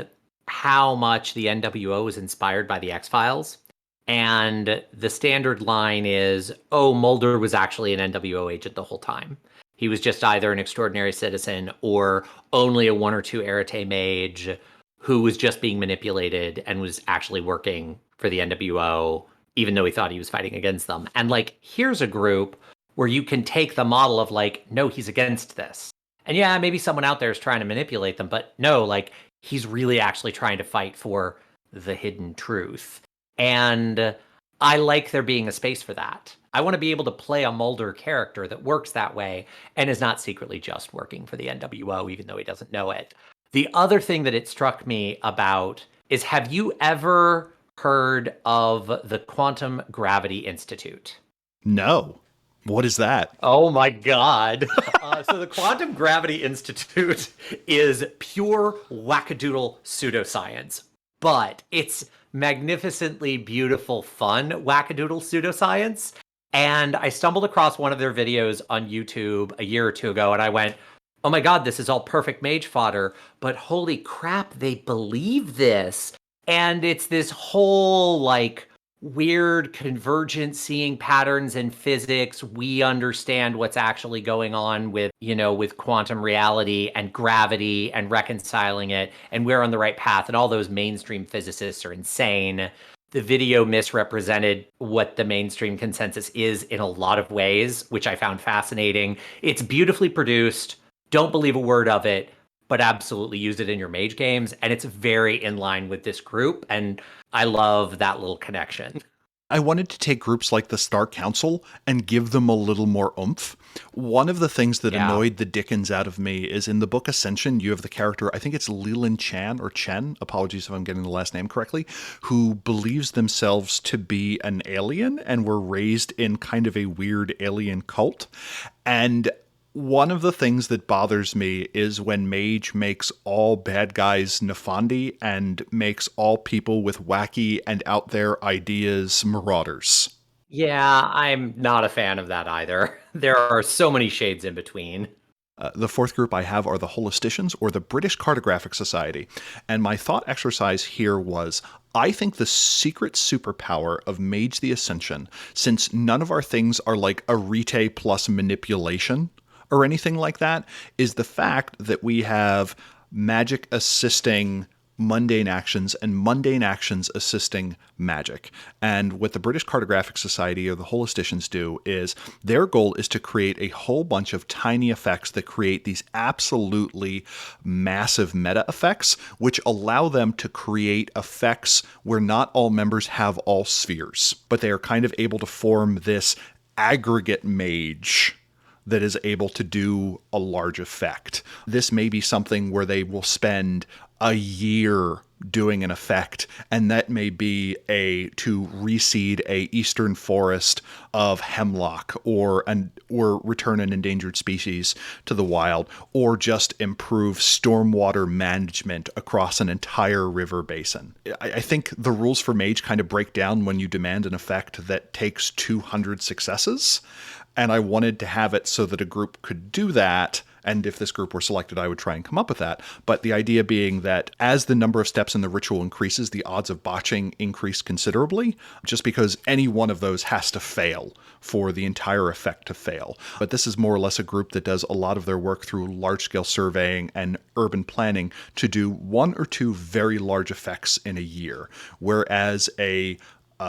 how much the NWO is inspired by the X-Files. And the standard line is, oh, Mulder was actually an NWO agent the whole time. He was just either an extraordinary citizen or only a 1 or 2 Arete mage who was just being manipulated and was actually working for the NWO, even though he thought he was fighting against them. And like, here's a group where you can take the model of like, no, he's against this. And yeah, maybe someone out there is trying to manipulate them, but no, like, he's really actually trying to fight for the hidden truth. And I like there being a space for that. I want to be able to play a Mulder character that works that way and is not secretly just working for the NWO, even though he doesn't know it. The other thing that it struck me about is, have you ever heard of the Quantum Gravity Institute? No. What is that? Oh my God. So the Quantum Gravity Institute is pure wackadoodle pseudoscience, but it's magnificently beautiful, fun wackadoodle pseudoscience. And I stumbled across one of their videos on YouTube a year or two ago, and I went, oh my God, this is all perfect mage fodder, but holy crap, they believe this. And it's this whole like weird convergent seeing patterns in physics. We understand what's actually going on with, with quantum reality and gravity and reconciling it. And we're on the right path. And all those mainstream physicists are insane. The video misrepresented what the mainstream consensus is in a lot of ways, which I found fascinating. It's beautifully produced. Don't believe a word of it, but absolutely use it in your mage games. And it's very in line with this group. And I love that little connection. I wanted to take groups like the Star Council and give them a little more oomph. One of the things that annoyed the dickens out of me is in the book Ascension, you have the character, I think it's Leland Chan or Chen, apologies if I'm getting the last name correctly, who believes themselves to be an alien and were raised in kind of a weird alien cult. And one of the things that bothers me is when Mage makes all bad guys Nefandi and makes all people with wacky and out there ideas marauders. Yeah, I'm not a fan of that either. There are so many shades in between. The fourth group I have are the Holisticians, or the British Cartographic Society. And my thought exercise here was, I think the secret superpower of Mage the Ascension, since none of our things are like Arete plus manipulation, or anything like that, is the fact that we have magic assisting mundane actions and mundane actions assisting magic. And what the British Cartographic Society or the Holisticians do is their goal is to create a whole bunch of tiny effects that create these absolutely massive meta effects, which allow them to create effects where not all members have all spheres, but they are kind of able to form this aggregate mage that is able to do a large effect. This may be something where they will spend a year doing an effect, and that may be to reseed a eastern forest of hemlock, or return an endangered species to the wild, or just improve stormwater management across an entire river basin. I think the rules for Mage kind of break down when you demand an effect that takes 200 successes. And I wanted to have it so that a group could do that. And if this group were selected, I would try and come up with that. But the idea being that as the number of steps in the ritual increases, the odds of botching increase considerably, just because any one of those has to fail for the entire effect to fail. But this is more or less a group that does a lot of their work through large-scale surveying and urban planning to do 1 or 2 very large effects in a year, whereas a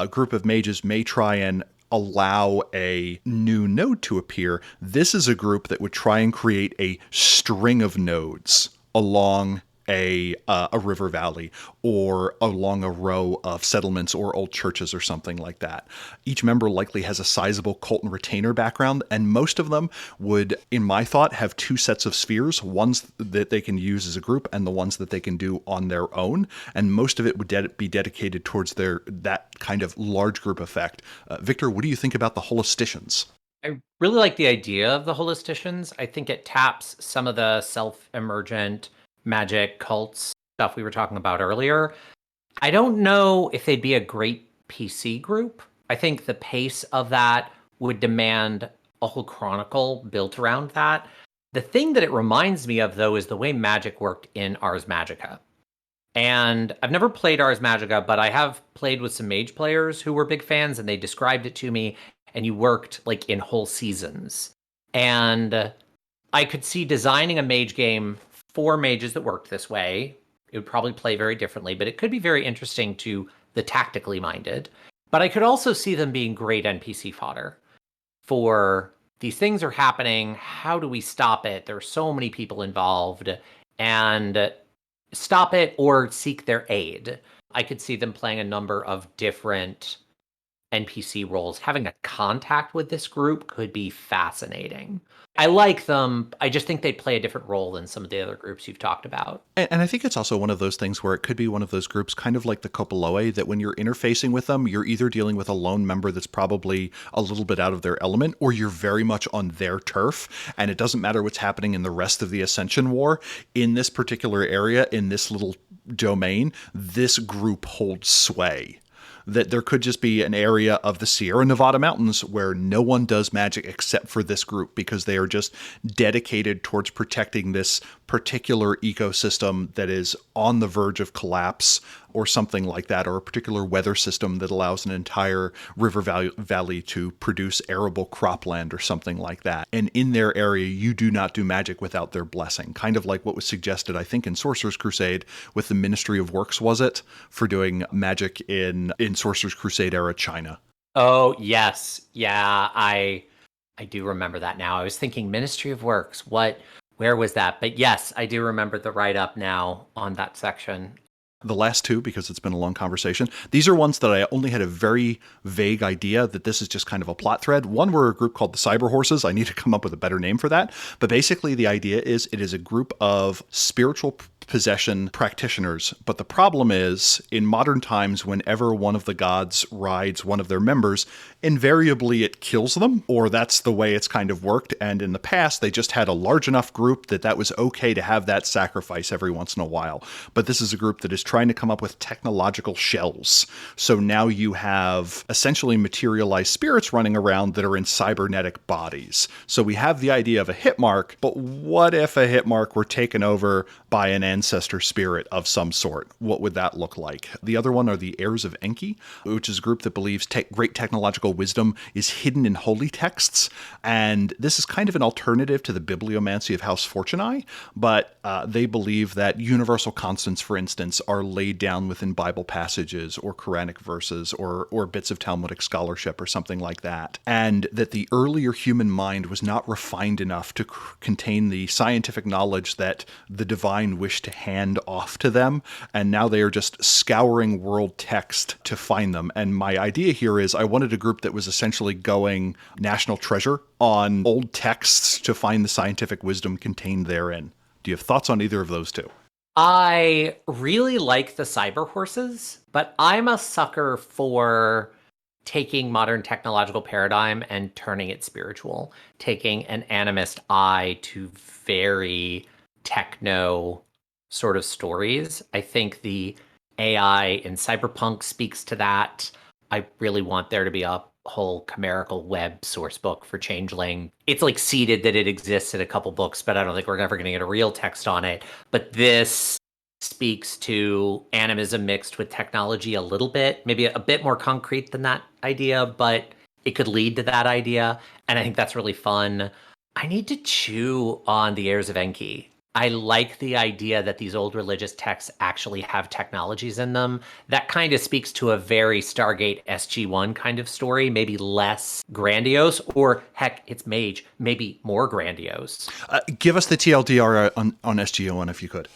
group of mages may try and allow a new node to appear. This is a group that would try and create a string of nodes along a river valley or along a row of settlements or old churches or something like that. Each member likely has a sizable cult and retainer background, and most of them would, in my thought, have two sets of spheres, ones that they can use as a group and the ones that they can do on their own, and most of it would be dedicated towards that kind of large group effect. Victor, what do you think about the holisticians? I really like the idea of the holisticians. I think it taps some of the self-emergent magic cults stuff we were talking about earlier. I don't know if they'd be a great PC group. I think the pace of that would demand a whole chronicle built around that. The thing that it reminds me of, though, is the way Magic worked in Ars Magica. And I've never played Ars Magica, but I have played with some Mage players who were big fans, and they described it to me, and you worked like in whole seasons. And I could see designing a Mage game for mages that worked this way. It would probably play very differently, but it could be very interesting to the tactically minded. But I could also see them being great NPC fodder for these things are happening. How do we stop it? There are so many people involved, and stop it or seek their aid. I could see them playing a number of different NPC roles. Having a contact with this group could be fascinating. I like them. I just think they play a different role than some of the other groups you've talked about. And I think it's also one of those things where it could be one of those groups, kind of like the Kopaloe, that when you're interfacing with them, you're either dealing with a lone member that's probably a little bit out of their element, or you're very much on their turf, and it doesn't matter what's happening in the rest of the Ascension War. In this particular area, in this little domain, this group holds sway. That there could just be an area of the Sierra Nevada mountains where no one does magic except for this group, because they are just dedicated towards protecting this particular ecosystem that is on the verge of collapse or something like that, or a particular weather system that allows an entire river valley to produce arable cropland or something like that. And in their area, you do not do magic without their blessing. Kind of like what was suggested, I think, in Sorcerer's Crusade with the Ministry of Works, was it? For doing magic in Sorcerer's Crusade era China. Oh, yes. Yeah, I do remember that now. I was thinking Ministry of Works. Where was that? But yes, I do remember the write-up now on that section. The last two, because it's been a long conversation, these are ones that I only had a very vague idea that this is just kind of a plot thread. One were a group called the Cyber Horses. I need to come up with a better name for that. But basically the idea is it is a group of spiritual possession practitioners. But the problem is, in modern times, whenever one of the gods rides one of their members, invariably it kills them, or that's the way it's kind of worked. And in the past, they just had a large enough group that was okay to have that sacrifice every once in a while. But this is a group that is trying to come up with technological shells. So now you have essentially materialized spirits running around that are in cybernetic bodies. So we have the idea of a hit mark, but what if a hit mark were taken over by an ancestor spirit of some sort? What would that look like? The other one are the Heirs of Enki, which is a group that believes great technological wisdom is hidden in holy texts. And this is kind of an alternative to the bibliomancy of House Fortunae, but they believe that universal constants, for instance, are laid down within Bible passages or Quranic verses or bits of Talmudic scholarship or something like that. And that the earlier human mind was not refined enough to contain the scientific knowledge that the divine wished to hand off to them, and now they are just scouring world text to find them. And my idea here is I wanted a group that was essentially going national treasure on old texts to find the scientific wisdom contained therein. Do you have thoughts on either of those two? I really like the Cyber Horses, but I'm a sucker for taking modern technological paradigm and turning it spiritual, taking an animist eye to very techno sort of stories. I think the AI in Cyberpunk speaks to that. I really want there to be a whole chimerical web source book for Changeling. It's like seeded that it exists in a couple books, but I don't think we're ever going to get a real text on it. But this speaks to animism mixed with technology a little bit, maybe a bit more concrete than that idea, but it could lead to that idea. And I think that's really fun. I need to chew on the Heirs of Enki. I like the idea that these old religious texts actually have technologies in them. That kind of speaks to a very Stargate SG-1 kind of story, maybe less grandiose, or heck, it's Mage, maybe more grandiose. Give us the TLDR on SG-1 if you could.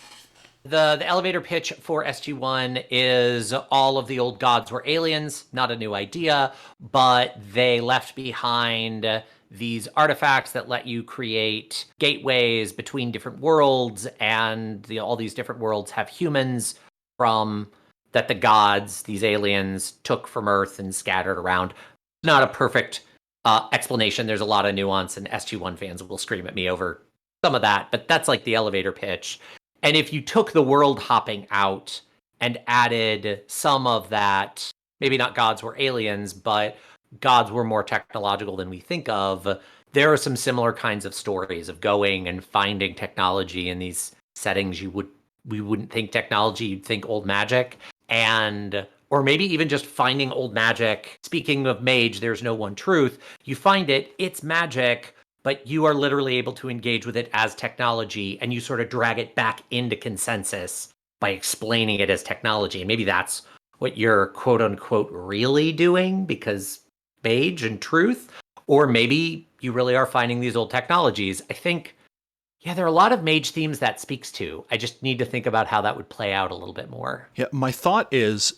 The elevator pitch for SG1 is all of the old gods were aliens, not a new idea, but they left behind these artifacts that let you create gateways between different worlds, and all these different worlds have humans from that the gods, these aliens, took from Earth and scattered around. Not a perfect explanation. There's a lot of nuance, and SG1 fans will scream at me over some of that, but that's like the elevator pitch. And if you took the world hopping out and added some of that, maybe not gods were aliens, but gods were more technological than we think of, there are some similar kinds of stories of going and finding technology in these settings we wouldn't think technology, you'd think old magic. Or maybe even just finding old magic. Speaking of Mage, there's no one truth. You find it, it's magic, but you are literally able to engage with it as technology, and you sort of drag it back into consensus by explaining it as technology. And maybe that's what you're quote unquote really doing, because Mage and truth. Or maybe you really are finding these old technologies. I think, yeah, there are a lot of Mage themes that speaks to. I just need to think about how that would play out a little bit more. Yeah, my thought is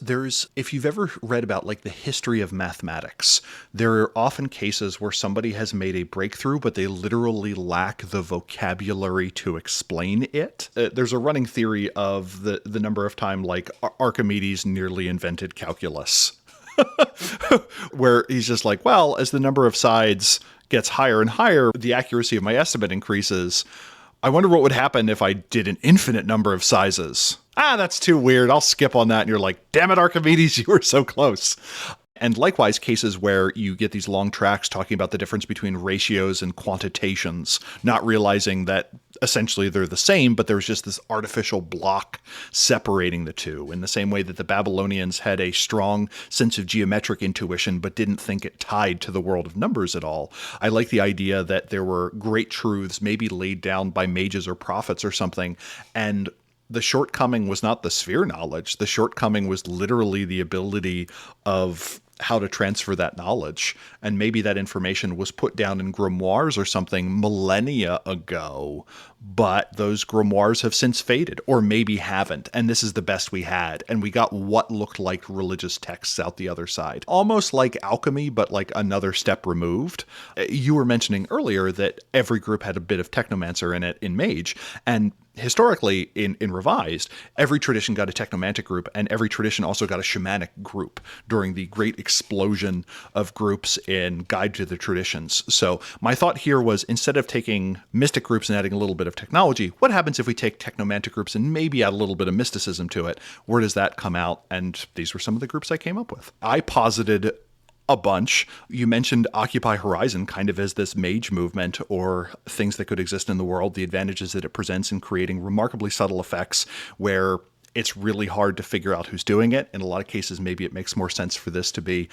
if you've ever read about like the history of mathematics, there are often cases where somebody has made a breakthrough, but they literally lack the vocabulary to explain it. There's a running theory of the number of time like Archimedes nearly invented calculus. Where he's just like, well, as the number of sides gets higher and higher, the accuracy of my estimate increases. I wonder what would happen if I did an infinite number of sizes. That's too weird. I'll skip on that. And you're like, damn it, Archimedes, you were so close. And likewise, cases where you get these long tracks talking about the difference between ratios and quantitations, not realizing that essentially they're the same, but there's just this artificial block separating the two, in the same way that the Babylonians had a strong sense of geometric intuition, but didn't think it tied to the world of numbers at all. I like the idea that there were great truths maybe laid down by mages or prophets or something, and the shortcoming was not the sphere knowledge. The shortcoming was literally the ability of how to transfer that knowledge. And maybe that information was put down in grimoires or something millennia ago, but those grimoires have since faded, or maybe haven't. And this is the best we had. And we got what looked like religious texts out the other side. Almost like alchemy, but like another step removed. You were mentioning earlier that every group had a bit of technomancer in it in Mage. And historically, in Revised, every tradition got a Technomagick group, and every tradition also got a shamanic group during the great explosion of groups in Guide to the Traditions. So my thought here was, instead of taking mystic groups and adding a little bit of technology, what happens if we take Technomantic groups and maybe add a little bit of mysticism to it? Where does that come out? And these were some of the groups I came up with. I posited a bunch. You mentioned Occupy Horizon kind of as this mage movement, or things that could exist in the world, the advantages that it presents in creating remarkably subtle effects where it's really hard to figure out who's doing it. In a lot of cases, maybe it makes more sense for this to be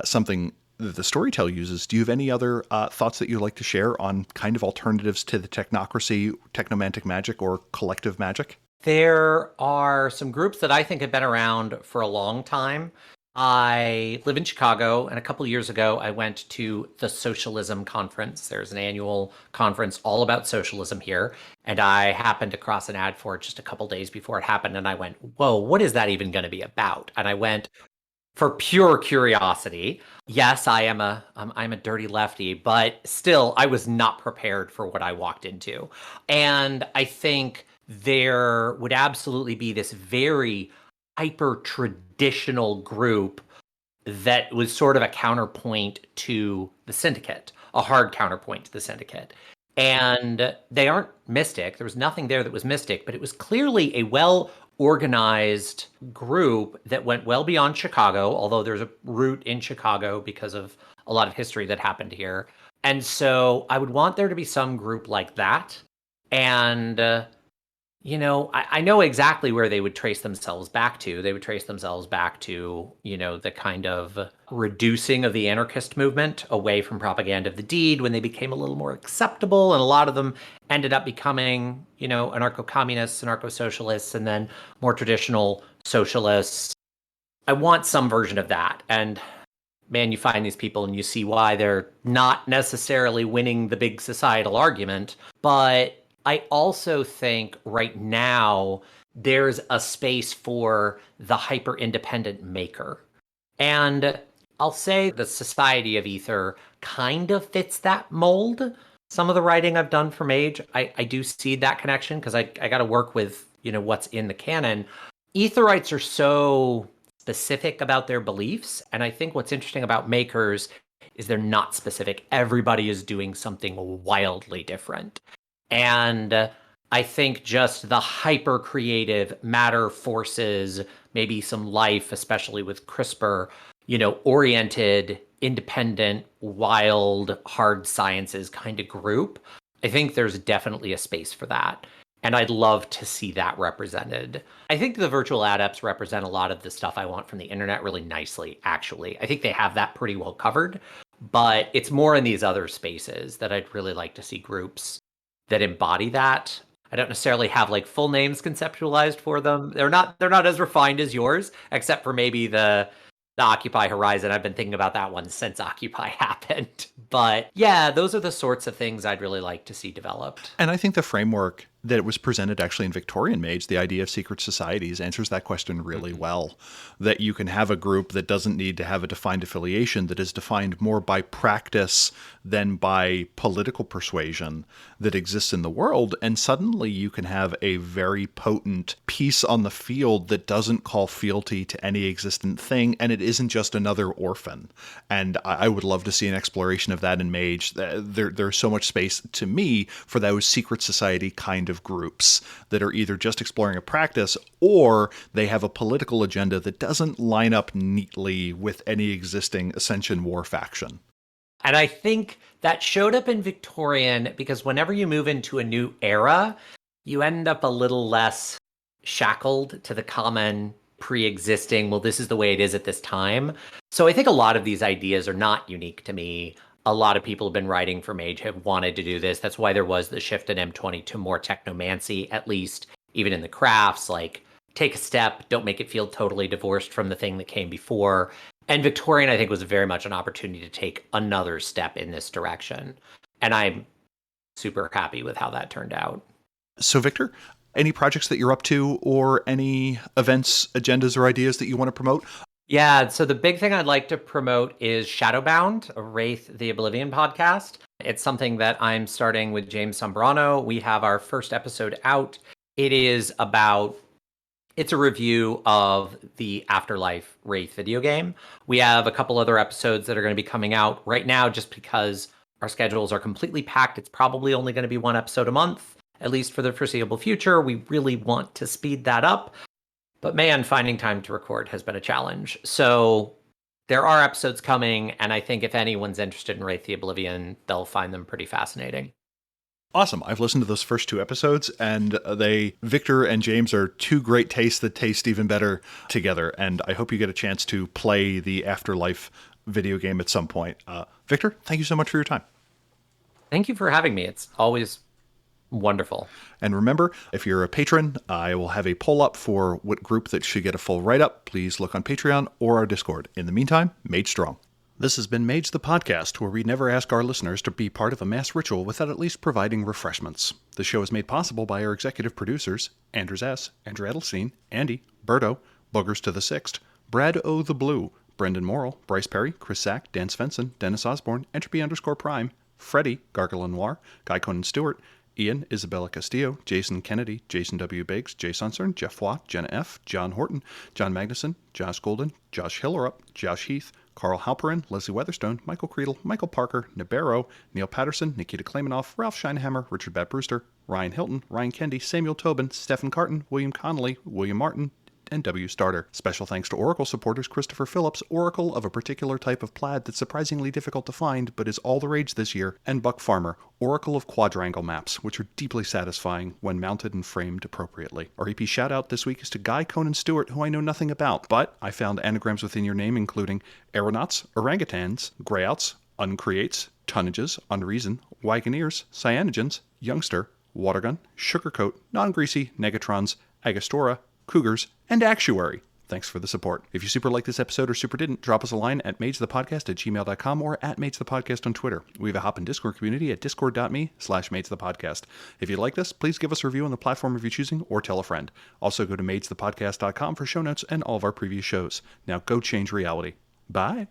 something that the Storytell uses. Do you have any other thoughts that you'd like to share on kind of alternatives to the Technocracy, Technomantic Magick, or collective magic? There are some groups that I think have been around for a long time. I live in Chicago, and a couple years ago, I went to the Socialism Conference. There's an annual conference all about socialism here, and I happened to cross an ad for it just a couple days before it happened, and I went, whoa, what is that even going to be about? And I went for pure curiosity. Yes, I'm a dirty lefty, but still, I was not prepared for what I walked into. And I think there would absolutely be this very hyper traditional group that was sort of a counterpoint to the Syndicate, a hard counterpoint to the Syndicate. And they aren't mystic. There was nothing there that was mystic, but it was clearly a well organized group that went well beyond Chicago, although there's a root in Chicago because of a lot of history that happened here. And so I would want there to be some group like that. And I know exactly where they would trace themselves back to. They would trace themselves back to, the kind of reducing of the anarchist movement away from propaganda of the deed when they became a little more acceptable. And a lot of them ended up becoming, anarcho-communists, anarcho-socialists, and then more traditional socialists. I want some version of that. And man, you find these people and you see why they're not necessarily winning the big societal argument, but I also think right now there's a space for the hyper independent maker. And I'll say the Society of Ether kind of fits that mold. Some of the writing I've done for Mage, I do see that connection because I got to work with, what's in the canon. Etherites are so specific about their beliefs. And I think what's interesting about makers is they're not specific. Everybody is doing something wildly different. And I think just the hyper creative matter forces, maybe some life, especially with CRISPR, oriented, independent, wild, hard sciences kind of group. I think there's definitely a space for that. And I'd love to see that represented. I think the virtual adepts represent a lot of the stuff I want from the internet really nicely, actually. I think they have that pretty well covered, but it's more in these other spaces that I'd really like to see groups that embody that. I don't necessarily have like full names conceptualized for them. They're not as refined as yours, except for maybe the Occupy Horizon. I've been thinking about that one since Occupy happened. But yeah, those are the sorts of things I'd really like to see developed. And I think the framework that was presented actually in Victorian Mage, the idea of secret societies, answers that question really well. That you can have a group that doesn't need to have a defined affiliation, that is defined more by practice than by political persuasion that exists in the world. And suddenly you can have a very potent piece on the field that doesn't call fealty to any existent thing, and it isn't just another orphan. And I would love to see an exploration of that in Mage. There's so much space, to me, for those secret society kind of groups that are either just exploring a practice or they have a political agenda that doesn't line up neatly with any existing Ascension War faction. And I think that showed up in Victorian because whenever you move into a new era, you end up a little less shackled to the common pre-existing, well, this is the way it is at this time. So I think a lot of these ideas are not unique to me. A lot of people have been writing for Mage, have wanted to do this. That's why there was the shift in M20 to more technomancy, at least even in the crafts, like take a step, don't make it feel totally divorced from the thing that came before. And Victorian, I think, was very much an opportunity to take another step in this direction. And I'm super happy with how that turned out. So, Victor, any projects that you're up to or any events, agendas, or ideas that you want to promote? Yeah, so the big thing I'd like to promote is Shadowbound, a Wraith the Oblivion podcast. It's something that I'm starting with James Sombrano. We have our first episode out. It's a review of the Afterlife Wraith video game. We have a couple other episodes that are going to be coming out right now just because our schedules are completely packed. It's probably only going to be one episode a month, at least for the foreseeable future. We really want to speed that up. But man, finding time to record has been a challenge. So there are episodes coming, and I think if anyone's interested in Wraith the Oblivion, they'll find them pretty fascinating. Awesome. I've listened to those first two episodes, and Victor and James are two great tastes that taste even better together. And I hope you get a chance to play the Afterlife video game at some point. Victor, thank you so much for your time. Thank you for having me. It's always wonderful. And remember, if you're a patron, I will have a poll up for what group that should get a full write-up. Please look on Patreon or our Discord. In the meantime, Mage Strong. This has been Mage the Podcast, where we never ask our listeners to be part of a mass ritual without at least providing refreshments. The show is made possible by our executive producers, Andrews S., Andrew Edelstein, Andy, Berto, Boogers to the Sixth, Brad O. the Blue, Brendan Morrill, Bryce Perry, Chris Sack, Dan Svensson, Dennis Osborne, Entropy_Prime, Freddie, Gargle Noir, Guy Conan Stewart, Ian, Isabella Castillo, Jason Kennedy, Jason W. Biggs, Jay Sunsern, Jeff Watt, Jenna F., John Horton, John Magnuson, Josh Golden, Josh Hillerup, Josh Heath, Carl Halperin, Leslie Weatherstone, Michael Creedle, Michael Parker, Nibero, Neil Patterson, Nikita Klamanoff, Ralph Scheinhammer, Richard Bat Brewster, Ryan Hilton, Ryan Kendi, Samuel Tobin, Stephen Carton, William Connolly, William Martin, and W. Starter. Special thanks to Oracle supporters Christopher Phillips, Oracle of a particular type of plaid that's surprisingly difficult to find but is all the rage this year, and Buck Farmer, Oracle of quadrangle maps, which are deeply satisfying when mounted and framed appropriately. Our EP shout-out this week is to Guy Conan Stewart, who I know nothing about, but I found anagrams within your name including aeronauts, orangutans, greyouts, uncreates, tonnages, unreason, wagoneers, cyanogens, youngster, watergun, sugarcoat, non-greasy, negatrons, agostora, cougars, and actuary. Thanks for the support. If you super like this episode or super didn't, drop us a line at magethepodcast@gmail.com or at magethepodcast on Twitter. We have a Hop and Discord community at discord.me/magethepodcast. If you like this, please give us a review on the platform of your choosing or tell a friend. Also go to magethepodcast.com for show notes and all of our previous shows. Now go change reality. Bye.